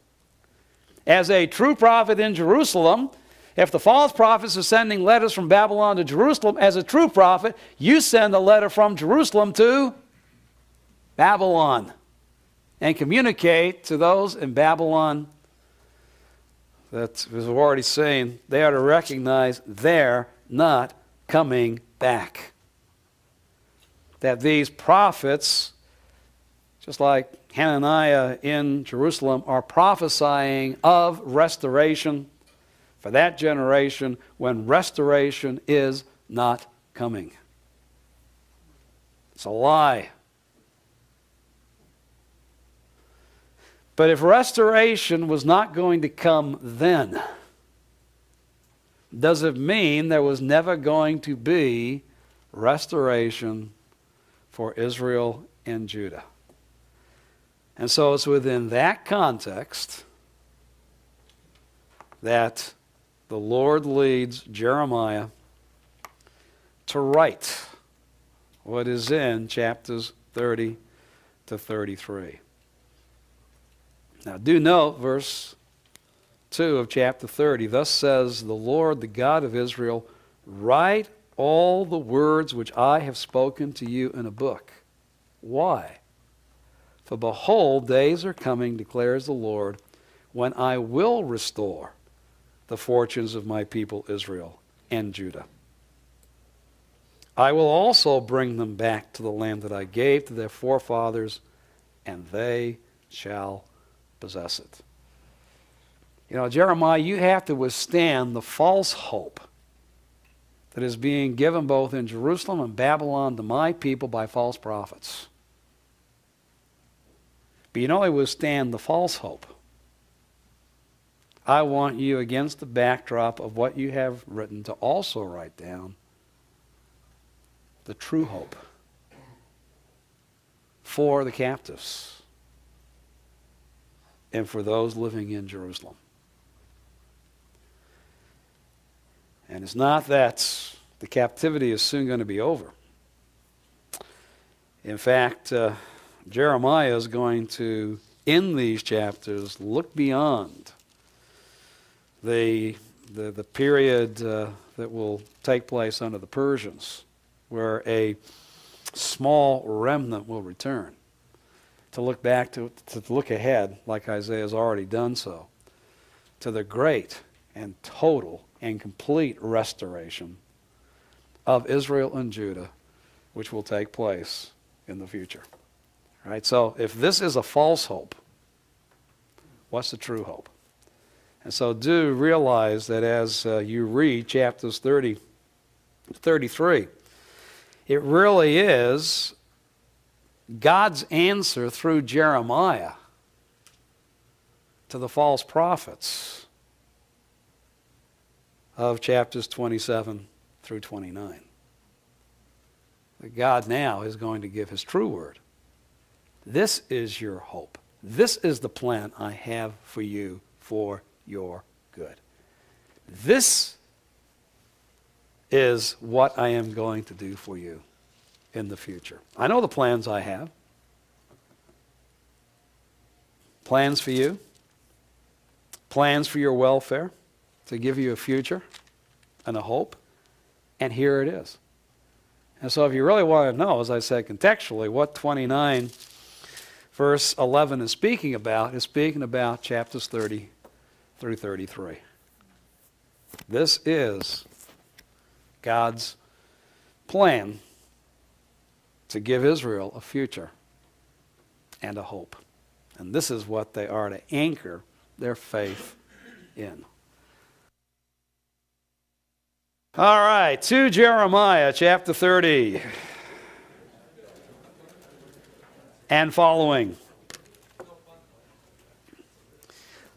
As a true prophet in Jerusalem, if the false prophets are sending letters from Babylon to Jerusalem, as a true prophet, you send a letter from Jerusalem to Babylon and communicate to those in Babylon that, as we've already seen, they are to recognize they're not coming back. That these prophets, just like Hananiah in Jerusalem, are prophesying of restoration for that generation when restoration is not coming. It's a lie. But if restoration was not going to come then, does it mean there was never going to be restoration for Israel and Judah? And so it's within that context that the Lord leads Jeremiah to write what is in chapters 30 to 33. Now do note verse 2 of chapter 30. Thus says the Lord, the God of Israel, write all the words which I have spoken to you in a book. Why? For behold, days are coming, declares the Lord, when I will restore the fortunes of my people Israel and Judah. I will also bring them back to the land that I gave to their forefathers, and they shall possess it. Jeremiah, you have to withstand the false hope that is being given both in Jerusalem and Babylon to my people by false prophets. But you not only withstand the false hope, I want you, against the backdrop of what you have written, to also write down the true hope for the captives and for those living in Jerusalem. And it's not that the captivity is soon going to be over. In fact, Jeremiah is going to, in these chapters, look beyond the period that will take place under the Persians, where a small remnant will return, to look back, to look ahead, like Isaiah has already done so, to the great and total and complete restoration of Israel and Judah, which will take place in the future. Right? So if this is a false hope, what's the true hope? And so do realize that as you read chapters 30 to 33, it really is God's answer through Jeremiah to the false prophets of chapters 27 through 29. that God now is going to give his true word. This is your hope. This is the plan I have for you for your good. This is what I am going to do for you in the future. I know the plans I have. Plans for you. Plans for your welfare, to give you a future and a hope. And here it is. And so if you really want to know, as I said contextually, what 29 verse 11 is speaking about chapters 30 through 33. This is God's plan to give Israel a future and a hope. And this is what they are to anchor their faith in. All right, to Jeremiah chapter 30 and following.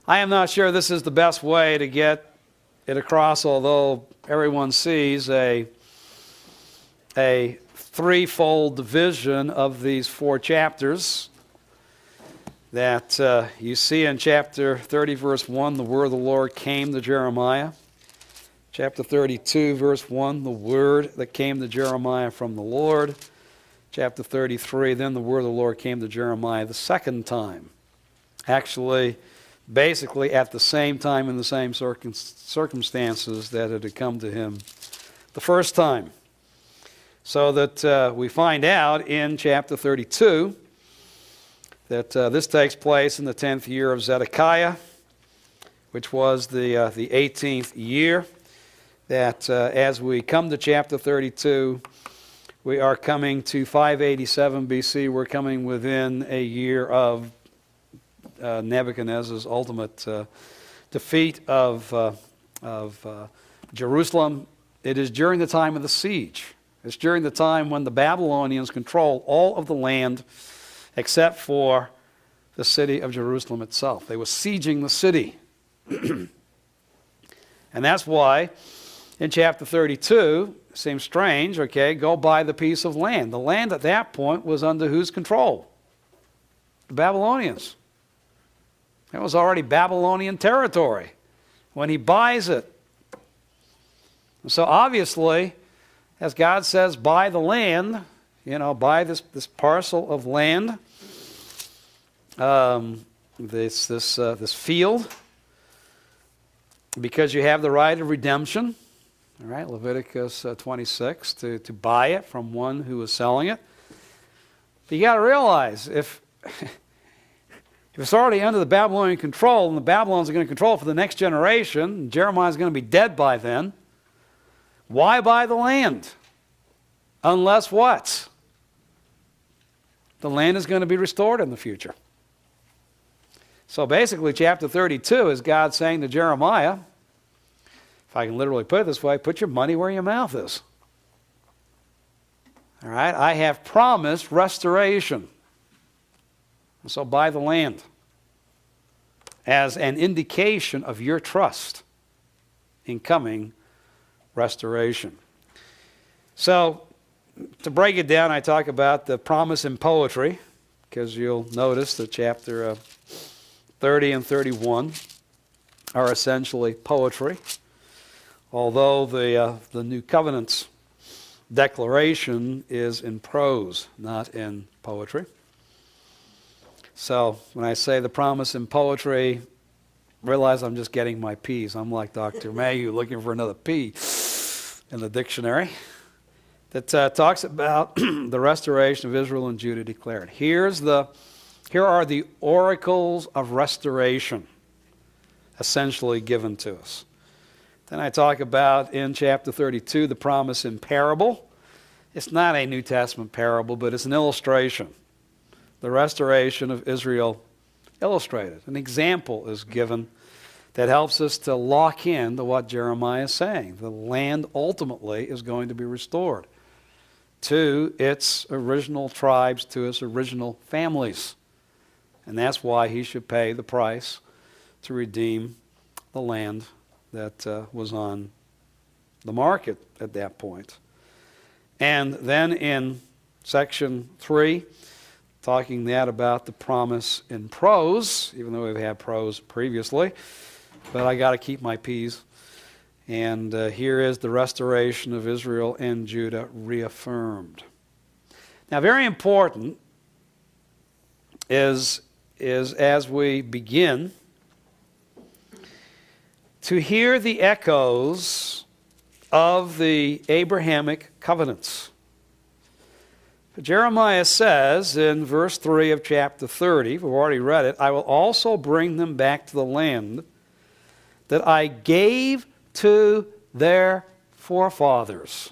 I am not sure this is the best way to get it across, although everyone sees a threefold division of these 4 chapters. That you see in chapter 30, verse 1, the word of the Lord came to Jeremiah. Chapter 32, verse 1, the word that came to Jeremiah from the Lord. Chapter 33, then the word of the Lord came to Jeremiah the second time. Actually, basically at the same time in the same circumstances that it had come to him the first time. So that we find out in chapter 32 that this takes place in the 10th year of Zedekiah, which was the 18th year. That as we come to chapter 32, we are coming to 587 BC. We're coming within a year of Nebuchadnezzar's ultimate defeat of Jerusalem. It is during the time of the siege. It's during the time when the Babylonians control all of the land except for the city of Jerusalem itself. They were sieging the city. And that's why in chapter 32, it seems strange, okay, go buy the piece of land. The land at that point was under whose control? The Babylonians. It was already Babylonian territory when he buys it. And so obviously, as God says, buy the land, buy this parcel of land, this field, because you have the right of redemption. All right, Leviticus 26, to buy it from one who is selling it. But you got to realize, if it's already under the Babylonian control, and the Babylonians are going to control it for the next generation, and Jeremiah's going to be dead by then, why buy the land? Unless what? The land is going to be restored in the future. So basically, chapter 32 is God saying to Jeremiah, if I can literally put it this way, put your money where your mouth is. All right, I have promised restoration. And so buy the land as an indication of your trust in coming restoration. So, to break it down, I talk about the promise in poetry, because you'll notice that chapter 30 and 31 are essentially poetry, although the New Covenant's declaration is in prose, not in poetry. So when I say the promise in poetry, realize I'm just getting my P's. I'm like Dr. Mayhew looking for another P in the dictionary that talks about the restoration of Israel and Judah declared. Here are the oracles of restoration essentially given to us. Then I talk about in chapter 32 the promise in parable. It's not a New Testament parable, but it's an illustration. The restoration of Israel illustrated. An example is given that helps us to lock in to what Jeremiah is saying. The land ultimately is going to be restored to its original tribes, to its original families. And that's why he should pay the price to redeem the land that was on the market at that point. And then in section 3, talking that about the promise in prose, even though we've had prose previously, but I got to keep my P's. And here is the restoration of Israel and Judah reaffirmed. Now, very important is as we begin to hear the echoes of the Abrahamic covenants. Jeremiah says in verse 3 of chapter 30, we've already read it, I will also bring them back to the land that I gave to their forefathers.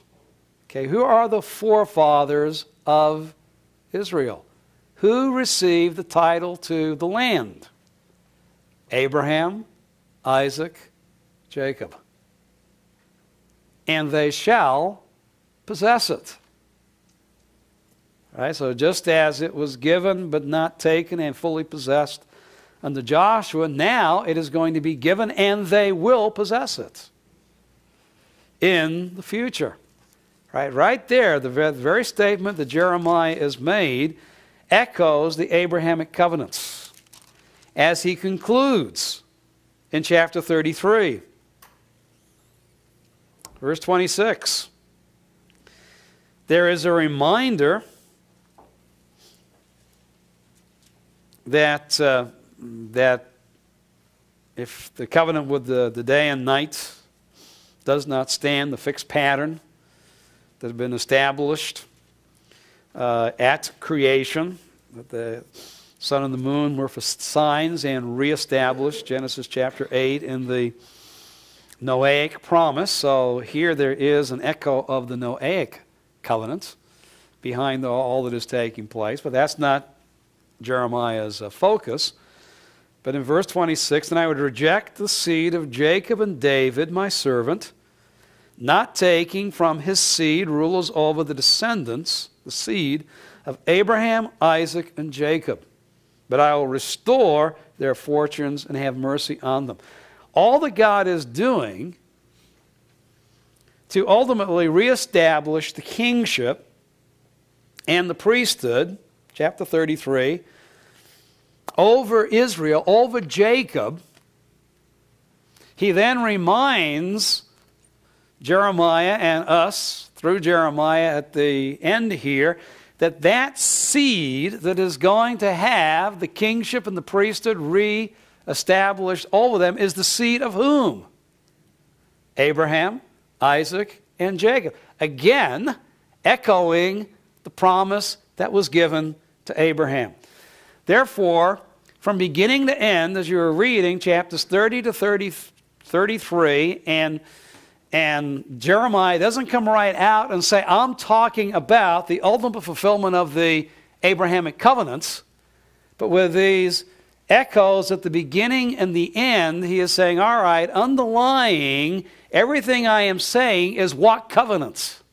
Okay, who are the forefathers of Israel? Who received the title to the land? Abraham, Isaac, Jacob. And they shall possess it. Right, so just as it was given but not taken and fully possessed unto Joshua, now it is going to be given and they will possess it in the future. Right there, the very statement that Jeremiah has made echoes the Abrahamic covenants as he concludes in chapter 33. Verse 26. There is a reminder that if the covenant with the day and night does not stand, the fixed pattern that had been established at creation, that the sun and the moon were for signs and reestablished, Genesis chapter 8 in the Noahic promise. So here there is an echo of the Noahic covenant behind all that is taking place, but that's not Jeremiah's focus. But in verse 26, and I would reject the seed of Jacob and David, my servant, not taking from his seed rulers over the descendants, the seed of Abraham, Isaac, and Jacob. But I will restore their fortunes and have mercy on them. All that God is doing to ultimately reestablish the kingship and the priesthood, chapter 33, over Israel, over Jacob, he then reminds Jeremiah and us, through Jeremiah at the end here, that that seed that is going to have the kingship and the priesthood re-established over them is the seed of whom? Abraham, Isaac, and Jacob. Again, echoing the promise that was given to Abraham. Therefore, from beginning to end, as you're reading chapters 30 to 33, and Jeremiah doesn't come right out and say, I'm talking about the ultimate fulfillment of the Abrahamic covenants, but with these echoes at the beginning and the end, he is saying, all right, underlying everything I am saying is what covenants?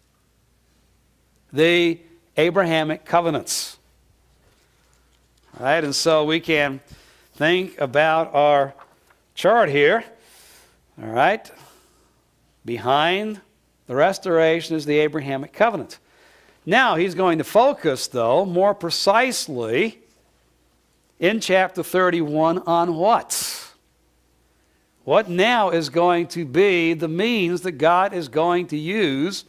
The Abrahamic covenants. All right, and so we can think about our chart here. All right. Behind the restoration is the Abrahamic covenant. Now he's going to focus, though, more precisely in chapter 31 on what? What now is going to be the means that God is going to use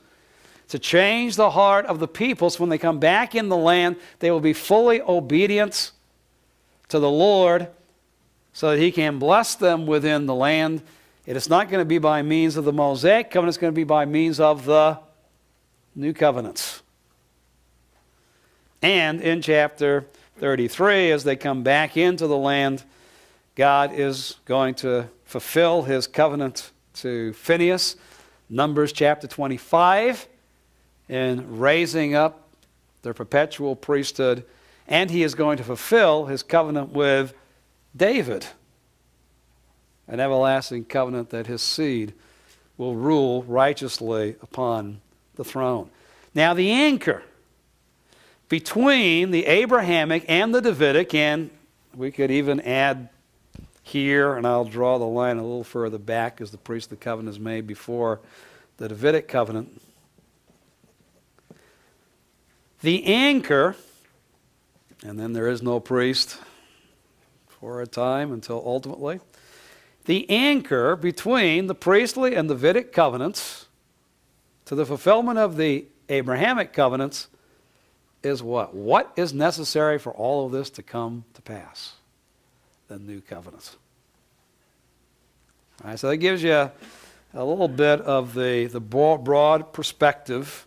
to change the heart of the people so when they come back in the land, they will be fully obedient to the Lord so that he can bless them within the land. It is not going to be by means of the Mosaic covenant, it's going to be by means of the new covenants. And in chapter 33, as they come back into the land, God is going to fulfill his covenant to Phinehas, Numbers chapter 25, in raising up their perpetual priesthood, and he is going to fulfill his covenant with David, an everlasting covenant that his seed will rule righteously upon the throne. Now the anchor between the Abrahamic and the Davidic, and we could even add here, and I'll draw the line a little further back as the priestly covenant is made before the Davidic covenant. The anchor, and then there is no priest for a time until ultimately, the anchor between the priestly and Davidic covenants to the fulfillment of the Abrahamic covenants is what? What is necessary for all of this to come to pass? The new covenants. All right, so that gives you a little bit of the broad perspective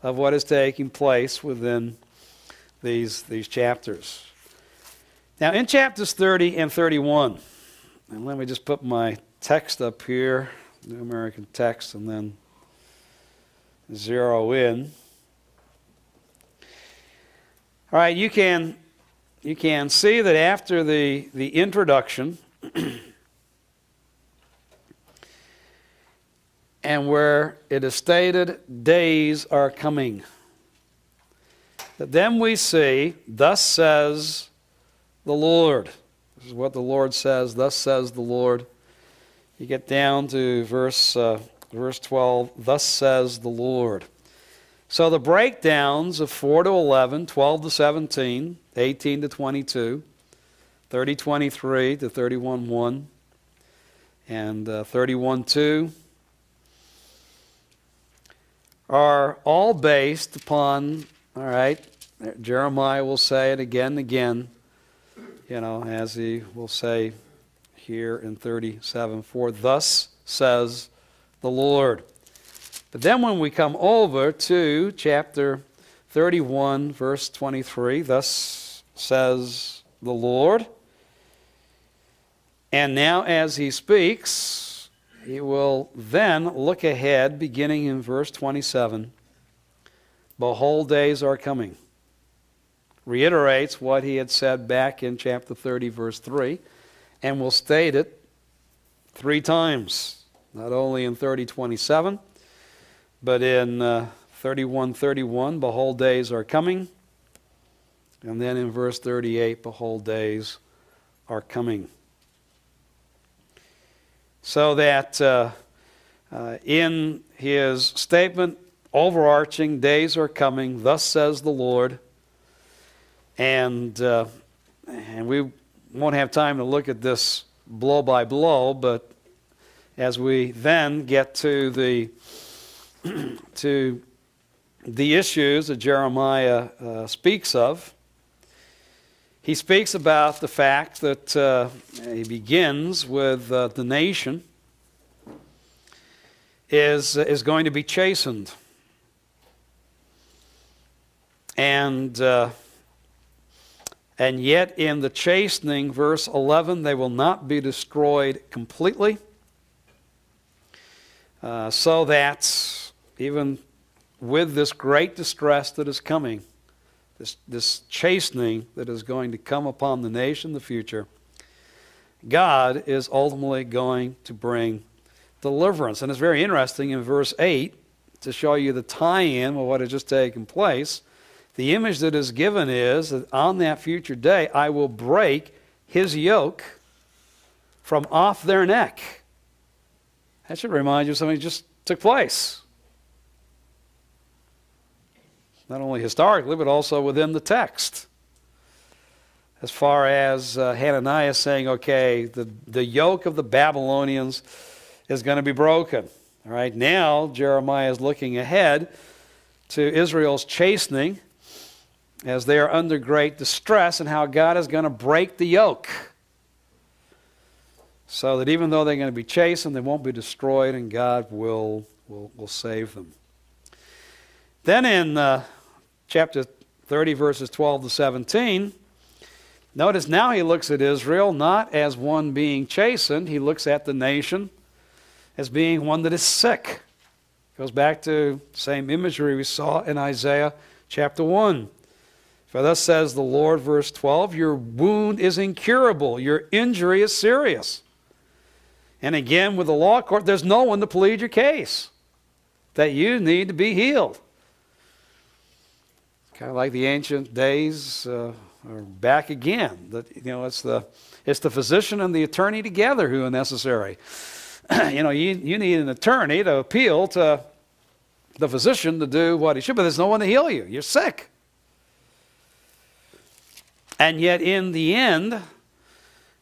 of what is taking place within these chapters. Now, in chapters 30 and 31, and let me just put my text up here, New American Text, and then zero in. All right, you can see that after the introduction, and where it is stated, days are coming. That then we see, thus says the Lord. This is what the Lord says, thus says the Lord. You get down to verse 12, thus says the Lord. So the breakdowns of 4 to 11, 12 to 17, 18 to 22, 30:23 to 31:1, and 31:2 are all based upon, all right, Jeremiah will say it again and again, as he will say here in 37, for thus says the Lord. But then when we come over to chapter 31, verse 23, thus says the Lord. And now as he speaks, he will then look ahead, beginning in verse 27. Behold, days are coming. Reiterates what he had said back in chapter 30, verse 3, and will state it 3 times, not only in 30:27, but in 31:31, behold, days are coming. And then in verse 38, behold, days are coming. So that in his statement, overarching, days are coming, thus says the Lord. And we won't have time to look at this blow by blow, but as we then get to the issues that Jeremiah speaks of, he speaks about the fact that he begins with the nation is going to be chastened. And yet in the chastening, verse 11, they will not be destroyed completely, so that even with this great distress that is coming, this chastening that is going to come upon the nation in the future, God is ultimately going to bring deliverance. And it's very interesting in verse 8, to show you the tie-in with what has just taken place. The image that is given is that on that future day, I will break his yoke from off their neck. That should remind you of something that just took place. Not only historically, but also within the text. As far as Hananiah saying, okay, the yoke of the Babylonians is going to be broken. All right, now Jeremiah is looking ahead to Israel's chastening as they are under great distress, and how God is going to break the yoke. So that even though they're going to be chastened, they won't be destroyed, and God will save them. Then in chapter 30, verses 12 to 17, notice now he looks at Israel not as one being chastened. He looks at the nation as being one that is sick. Goes back to the same imagery we saw in Isaiah chapter 1. For thus says the Lord, verse 12, your wound is incurable, your injury is serious. And again, with the law court, there's no one to plead your case, that you need to be healed. Kind of like the ancient days are back again. That, it's the physician and the attorney together who are necessary. You need an attorney to appeal to the physician to do what he should, but there's no one to heal you. You're sick. And yet in the end,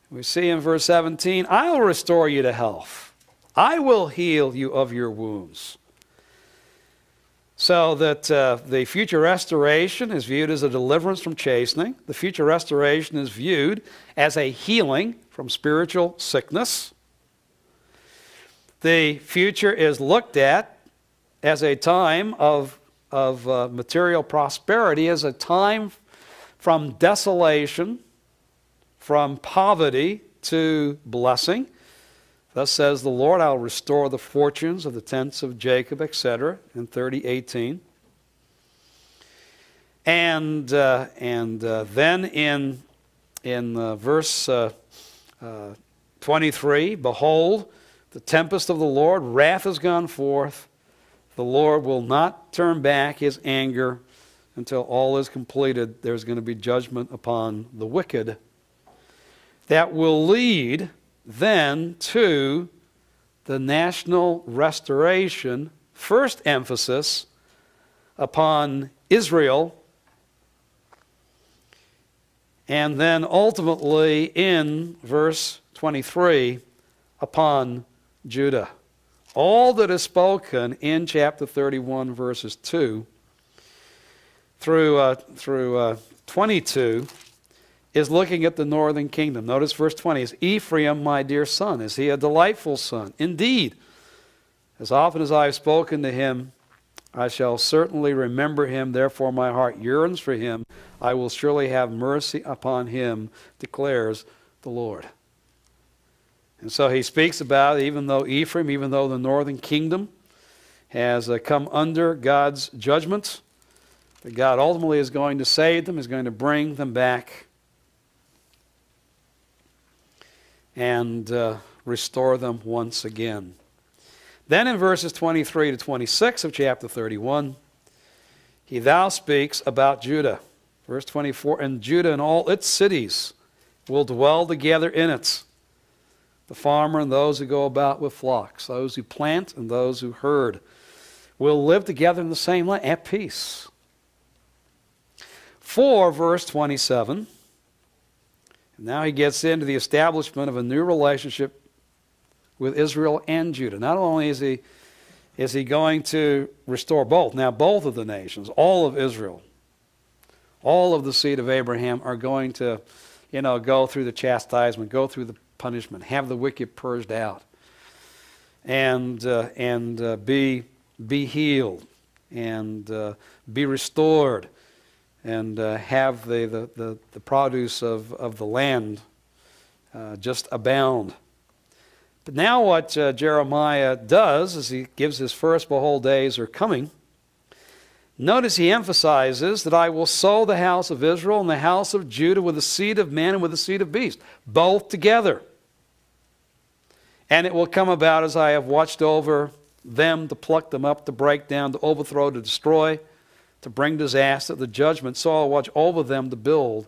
we see in verse 17, I will restore you to health. I will heal you of your wounds. So that the future restoration is viewed as a deliverance from chastening. The future restoration is viewed as a healing from spiritual sickness. The future is looked at as a time of material prosperity, as a time from desolation, from poverty to blessing. Thus says the Lord, I'll restore the fortunes of the tents of Jacob, etc., in 30:18. And then in verse 23, behold, the tempest of the Lord, wrath has gone forth. The Lord will not turn back his anger until all is completed. There's going to be judgment upon the wicked. That will lead then to the national restoration, first emphasis upon Israel, and then ultimately in verse 23 upon Judah. All that is spoken in chapter 31 verses 2 through 22 is looking at the northern kingdom. Notice verse 20 is Ephraim, my dear son. Is he a delightful son? Indeed, as often as I have spoken to him, I shall certainly remember him. Therefore my heart yearns for him. I will surely have mercy upon him, declares the Lord. And so he speaks about, even though Ephraim, even though the northern kingdom has come under God's judgment, that God ultimately is going to save them, is going to bring them back and restore them once again. Then in verses 23 to 26 of chapter 31, he thou speaks about Judah. Verse 24, and Judah and all its cities will dwell together in it. The farmer and those who go about with flocks, those who plant and those who herd, will live together in the same land at peace. For, verse 27, now he gets into the establishment of a new relationship with Israel and Judah. Not only is he going to restore both, now both of the nations, all of Israel, all of the seed of Abraham are going to, go through the chastisement, go through the punishment, have the wicked purged out, and be healed, and be restored, and have the produce of the land just abound. But now what Jeremiah does is he gives his first, behold, days are coming. Notice he emphasizes that I will sow the house of Israel and the house of Judah with the seed of man and with the seed of beast, both together. And it will come about as I have watched over them to pluck them up, to break down, to overthrow, to destroy, to bring disaster, the judgment. So I'll watch over them to build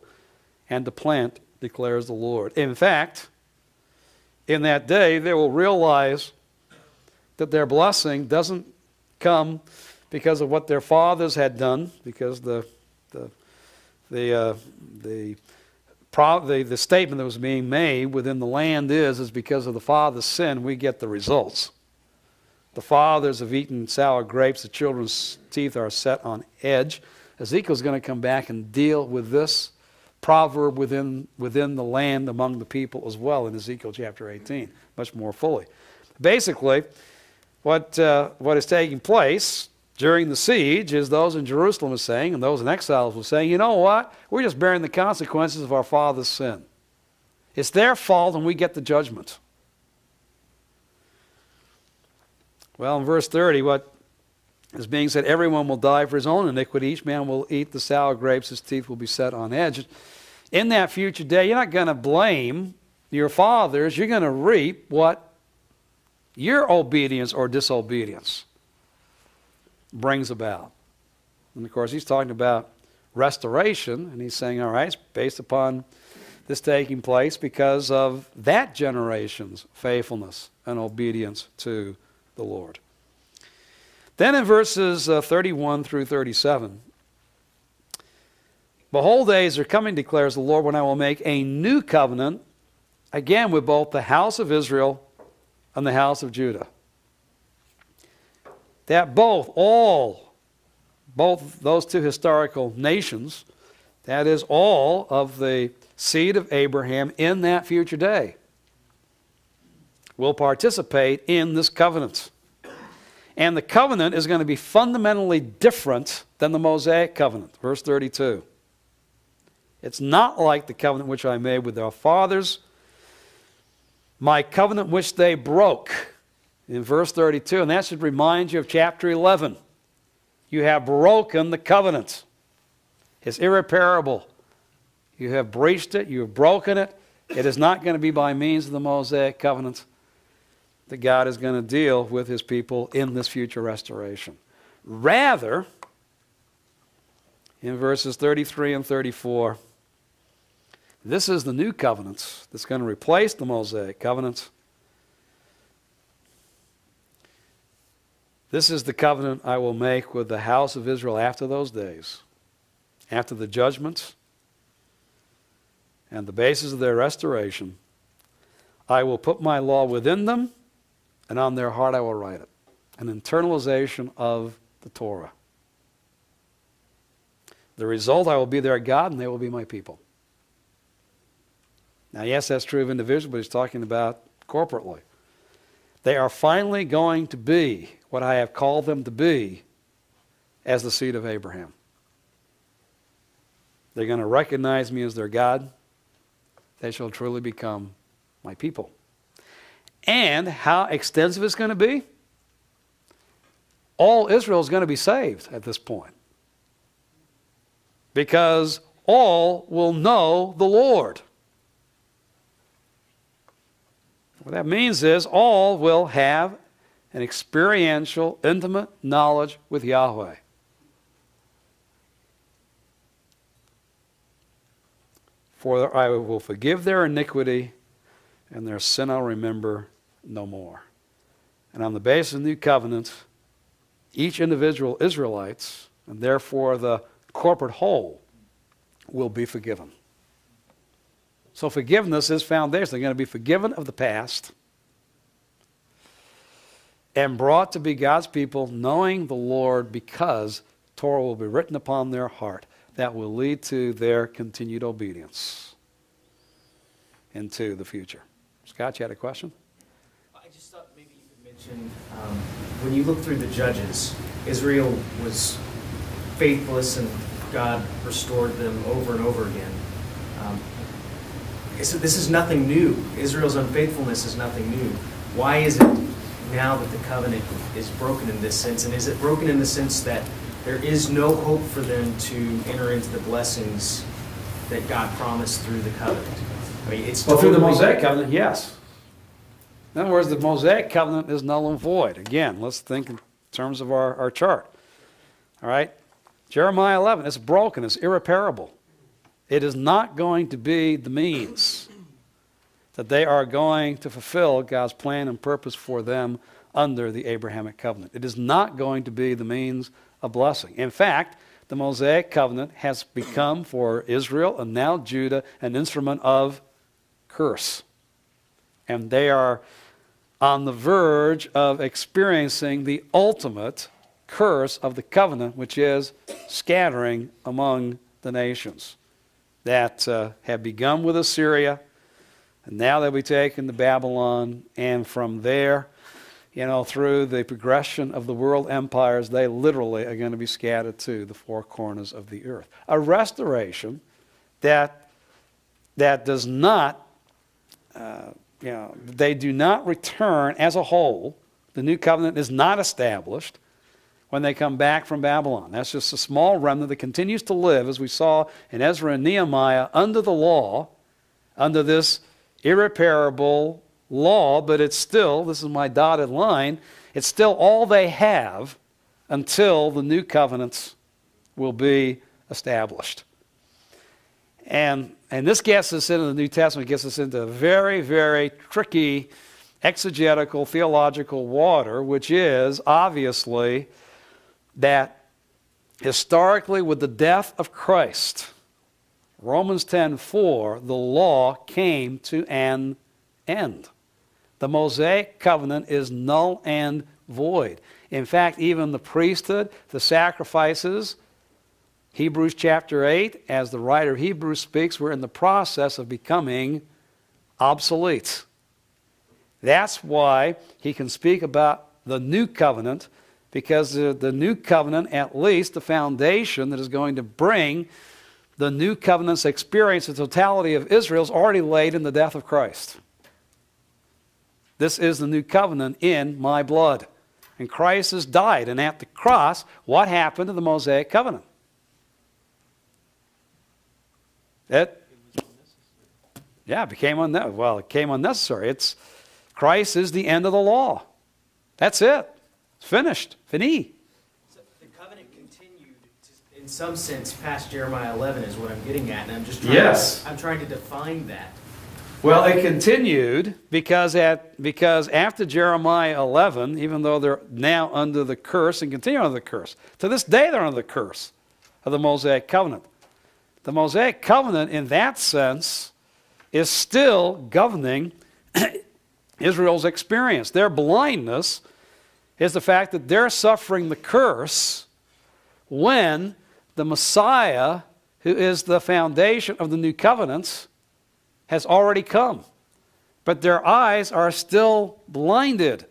and to plant, declares the Lord. In fact, in that day, they will realize that their blessing doesn't come because of what their fathers had done, because the statement that was being made within the land is because of the father's sin, we get the results. The fathers have eaten sour grapes, the children's teeth are set on edge. Ezekiel's going to come back and deal with this proverb within the land among the people as well in Ezekiel chapter 18, much more fully. Basically, what is taking place during the siege is those in Jerusalem are saying, and those in exiles were saying, you know what? We're just bearing the consequences of our father's sin. It's their fault and we get the judgment. Well, in verse 30, what is being said, everyone will die for his own iniquity. Each man will eat the sour grapes. His teeth will be set on edge. In that future day, you're not going to blame your fathers. You're going to reap what your obedience or disobedience brings about. And of course, he's talking about restoration, and he's saying, all right, it's based upon this taking place because of that generation's faithfulness and obedience to the Lord. Then in verses 31 through 37, Behold, days are coming, declares the Lord, when I will make a new covenant, again with both the house of Israel and the house of Judah. That both those two historical nations, that is all of the seed of Abraham in that future day, will participate in this covenant. And the covenant is going to be fundamentally different than the Mosaic covenant. Verse 32. It's not like the covenant which I made with their fathers, my covenant which they broke. In verse 32, and that should remind you of chapter 11. You have broken the covenant. It's irreparable. You have breached it. You have broken it. It is not going to be by means of the Mosaic covenant that God is going to deal with his people in this future restoration. Rather, in verses 33 and 34, this is the new covenant that's going to replace the Mosaic covenant. This is the covenant I will make with the house of Israel after those days, after the judgments and the basis of their restoration. I will put my law within them, and on their heart I will write it. An internalization of the Torah. The result, I will be their God, and they will be my people. Now, yes, that's true of individuals, but he's talking about corporately. They are finally going to be what I have called them to be as the seed of Abraham. They're going to recognize me as their God. They shall truly become my people. And how extensive it's going to be? All Israel is going to be saved at this point. Because all will know the Lord. What that means is all will have an experiential, intimate knowledge with Yahweh. For I will forgive their iniquity, and their sin I'll remember no more. And on the basis of the new covenant, each individual Israelites, and therefore the corporate whole, will be forgiven. So forgiveness is foundational. They're going to be forgiven of the past and brought to be God's people, knowing the Lord, because Torah will be written upon their heart. That will lead to their continued obedience into the future. Scott, you had a question? I just thought maybe you could mention, when you look through the Judges, Israel was faithless and God restored them over and over again. So this is nothing new. Israel's unfaithfulness is nothing new. Why is it now that the covenant is broken in this sense? And is it broken in the sense that there is no hope for them to enter into the blessings that God promised through the covenant? I mean, it's well, through the Mosaic covenant, yes. In other words, the Mosaic covenant is null and void. Again, let's think in terms of our chart. All right? Jeremiah 11, it's broken, it's irreparable. It is not going to be the means that they are going to fulfill God's plan and purpose for them under the Abrahamic covenant. It is not going to be the means of blessing. In fact, the Mosaic covenant has become for Israel and now Judah an instrument of curse. And they are on the verge of experiencing the ultimate curse of the covenant, which is scattering among the nations that have begun with Assyria, and now they'll be taken to Babylon, and from there, through the progression of the world empires, they literally are going to be scattered to the four corners of the earth. A restoration that does not, they do not return as a whole. The new covenant is not established when they come back from Babylon. That's just a small remnant that continues to live, as we saw in Ezra and Nehemiah, under the law, under this irreparable law, but it's still, this is my dotted line, it's still all they have until the new covenants will be established. And this gets us into the New Testament, gets us into very, very tricky exegetical, theological water, which is obviously that historically with the death of Christ, Romans 10:4, the law came to an end. The Mosaic covenant is null and void. In fact, even the priesthood, the sacrifices, Hebrews chapter 8, as the writer of Hebrews speaks, we're in the process of becoming obsolete. That's why he can speak about the new covenant, because the new covenant, at least the foundation that is going to bring the new covenant's experience, the totality of Israel, is already laid in the death of Christ. This is the new covenant in my blood. And Christ has died. And at the cross, what happened to the Mosaic covenant? It became unnecessary. Well, it became unnecessary. Christ is the end of the law. That's it. It's finished. Fini. So the covenant continued in some sense past Jeremiah 11 is what I'm getting at, and I'm just trying to define that. Well, it continued because after Jeremiah 11, even though they're now under the curse and continue under the curse, to this day they're under the curse of the Mosaic covenant. The Mosaic covenant, in that sense, is still governing Israel's experience. Their blindness is the fact that they're suffering the curse when the Messiah, who is the foundation of the new covenants, has already come. But their eyes are still blinded.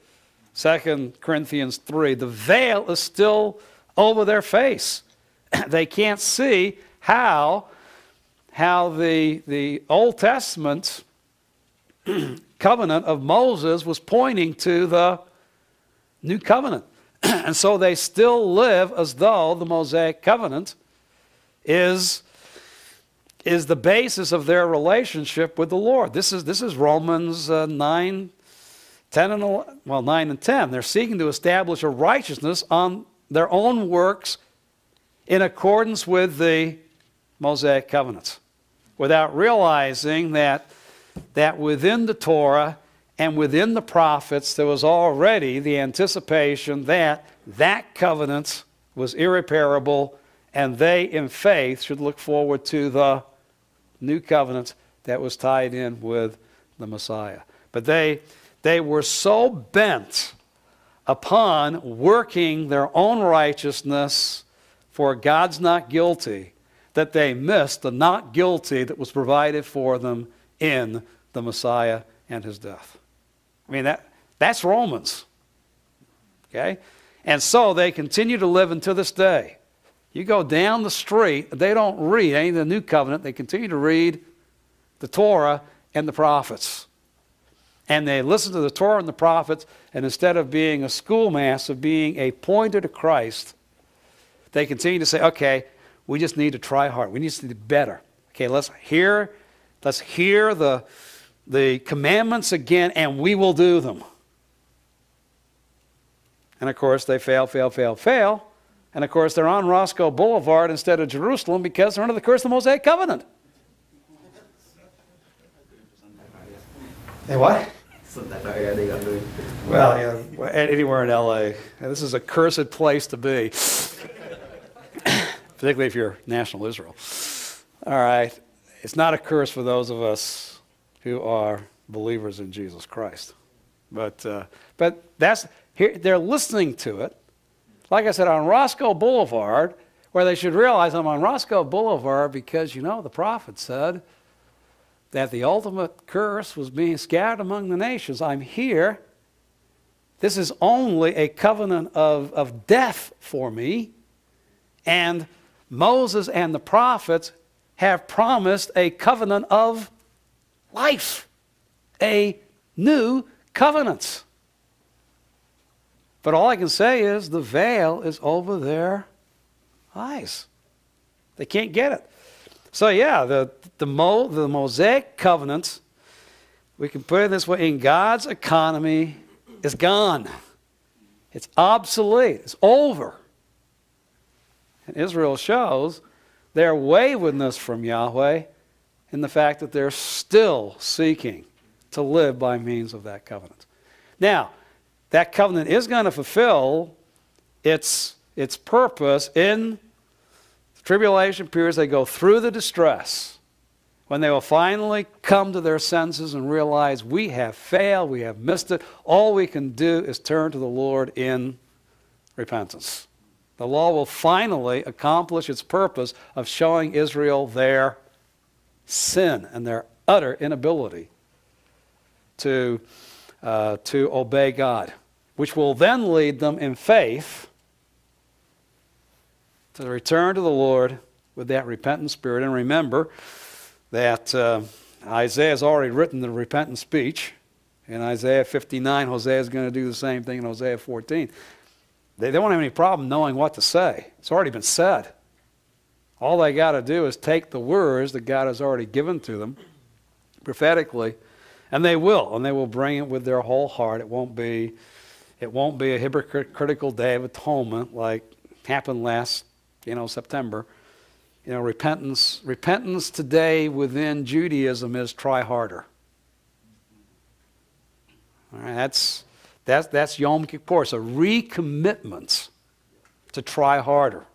2 Corinthians 3, the veil is still over their face. They can't see how the Old Testament covenant of Moses was pointing to the new covenant. And so they still live as though the Mosaic covenant is the basis of their relationship with the Lord. This is Romans 9, 10 and 11, 9 and 10. They're seeking to establish a righteousness on their own works in accordance with the Mosaic covenants, without realizing that within the Torah and within the prophets there was already the anticipation that covenant was irreparable, and they in faith should look forward to the new covenant that was tied in with the Messiah. But they were so bent upon working their own righteousness for God's not guilty that they missed the not guilty that was provided for them in the Messiah and his death. I mean, that's Romans. Okay? And so they continue to live until this day. You go down the street, they don't read any of the New Covenant. They continue to read the Torah and the prophets. And they listen to the Torah and the prophets, and instead of being a schoolmaster, being a pointer to Christ, they continue to say, okay, we just need to try hard. We need to do better. Okay, let's hear the commandments again, and we will do them. And of course, they fail. And of course, they're on Roscoe Boulevard instead of Jerusalem because they're under the curse of the Mosaic Covenant. Hey, what? Well, yeah, anywhere in L.A. This is a cursed place to be, particularly if you're National Israel. All right. It's not a curse for those of us who are believers in Jesus Christ. But that's here. They're listening to it. Like I said, on Roscoe Boulevard, where they should realize I'm on Roscoe Boulevard because, the prophet said that the ultimate curse was being scattered among the nations. I'm here. This is only a covenant of death for me. And Moses and the prophets have promised a covenant of life, a new covenant. But all I can say is the veil is over their eyes. They can't get it. So yeah, the Mosaic covenant, we can put it this way, in God's economy, is gone. It's obsolete. It's over. And Israel shows their waywardness from Yahweh in the fact that they're still seeking to live by means of that covenant. Now, that covenant is going to fulfill its purpose in the tribulation periods. They go through the distress. when they will finally come to their senses and realize we have failed, we have missed it, all we can do is turn to the Lord in repentance. The law will finally accomplish its purpose of showing Israel their sin and their utter inability to obey God, which will then lead them in faith to return to the Lord with that repentant spirit. And remember that Isaiah has already written the repentant speech. In Isaiah 59, Hosea is going to do the same thing in Hosea 14. They won't have any problem knowing what to say. It's already been said. All they got to do is take the words that God has already given to them prophetically, and they will bring it with their whole heart. It won't be a hypocritical day of atonement like happened last, September. Repentance today within Judaism is try harder. All right, that's Yom Kippur. It's a recommitment to try harder.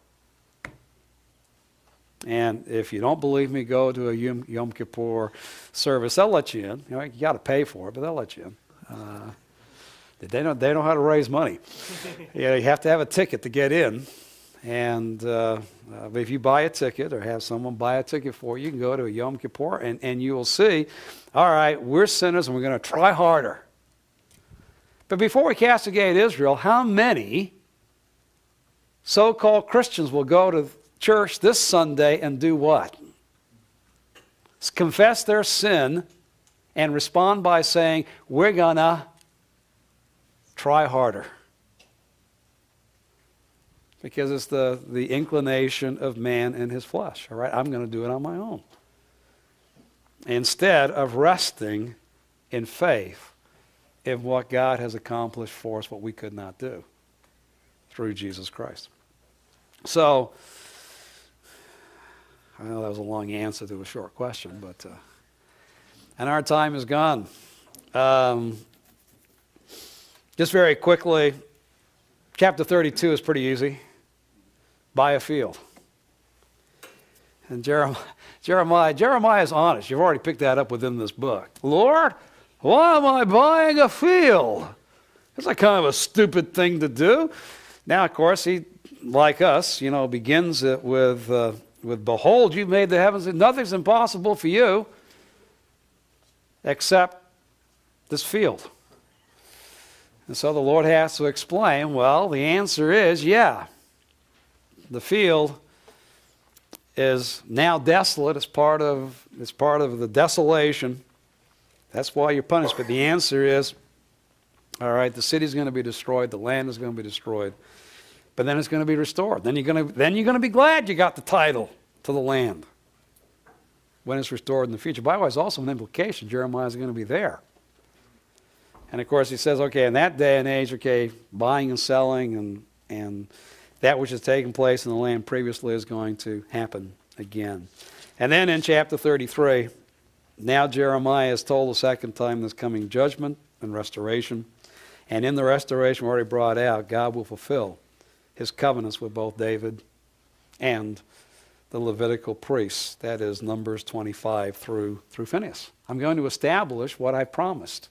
And if you don't believe me, go to a Yom Kippur service. They'll let you in. You got to pay for it, but they'll let you in. They know how to raise money. You have to have a ticket to get in. And if you buy a ticket or have someone buy a ticket for you, you can go to a Yom Kippur and you will see, all right, we're sinners and we're going to try harder. But before we castigate Israel, how many so-called Christians will go to church this Sunday and do what? Confess their sin and respond by saying, we're going to try harder. Because it's the inclination of man in his flesh. All right, I'm going to do it on my own. Instead of resting in faith in what God has accomplished for us, what we could not do through Jesus Christ. So, I know that was a long answer to a short question, but and our time is gone. Just very quickly, chapter 32 is pretty easy. Buy a field. And Jeremiah is honest. You've already picked that up within this book. Lord, why am I buying a field? It's like kind of a stupid thing to do. Now, of course, he, like us, begins it with behold, you've made the heavens, and nothing's impossible for you except this field. And so the Lord has to explain, well, the answer is, yeah, the field is now desolate. It's part of the desolation. That's why you're punished. But the answer is, all right, the city's going to be destroyed, the land is going to be destroyed, but then it's going to be restored. Then you're going to be glad you got the title to the land when it's restored in the future. By the way, there's also an implication. Jeremiah is going to be there. And of course, he says, okay, in that day and age, okay, buying and selling and that which has taken place in the land previously is going to happen again. And then in chapter 33, now Jeremiah is told the second time there's coming judgment and restoration. And in the restoration we already brought out, God will fulfill his covenants with both David and the Levitical priests. That is Numbers 25 through Phinehas. I'm going to establish what I promised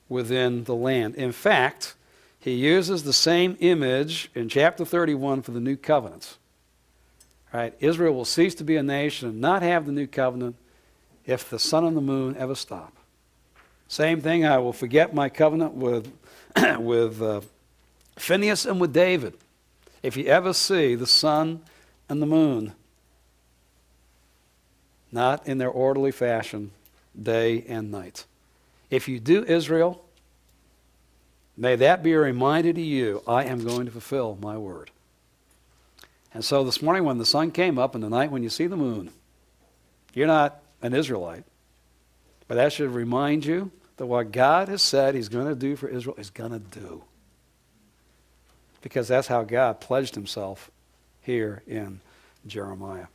within the land. In fact, he uses the same image in chapter 31 for the new covenants. Right? Israel will cease to be a nation and not have the new covenant if the sun and the moon ever stop. Same thing, I will forget my covenant with Phinehas and with David. If you ever see the sun and the moon not in their orderly fashion, day and night. If you do, Israel, may that be a reminder to you, I am going to fulfill my word. And so this morning when the sun came up and the night when you see the moon, you're not an Israelite. But that should remind you that what God has said he's going to do for Israel is going to do. Because that's how God pledged himself here in Jeremiah.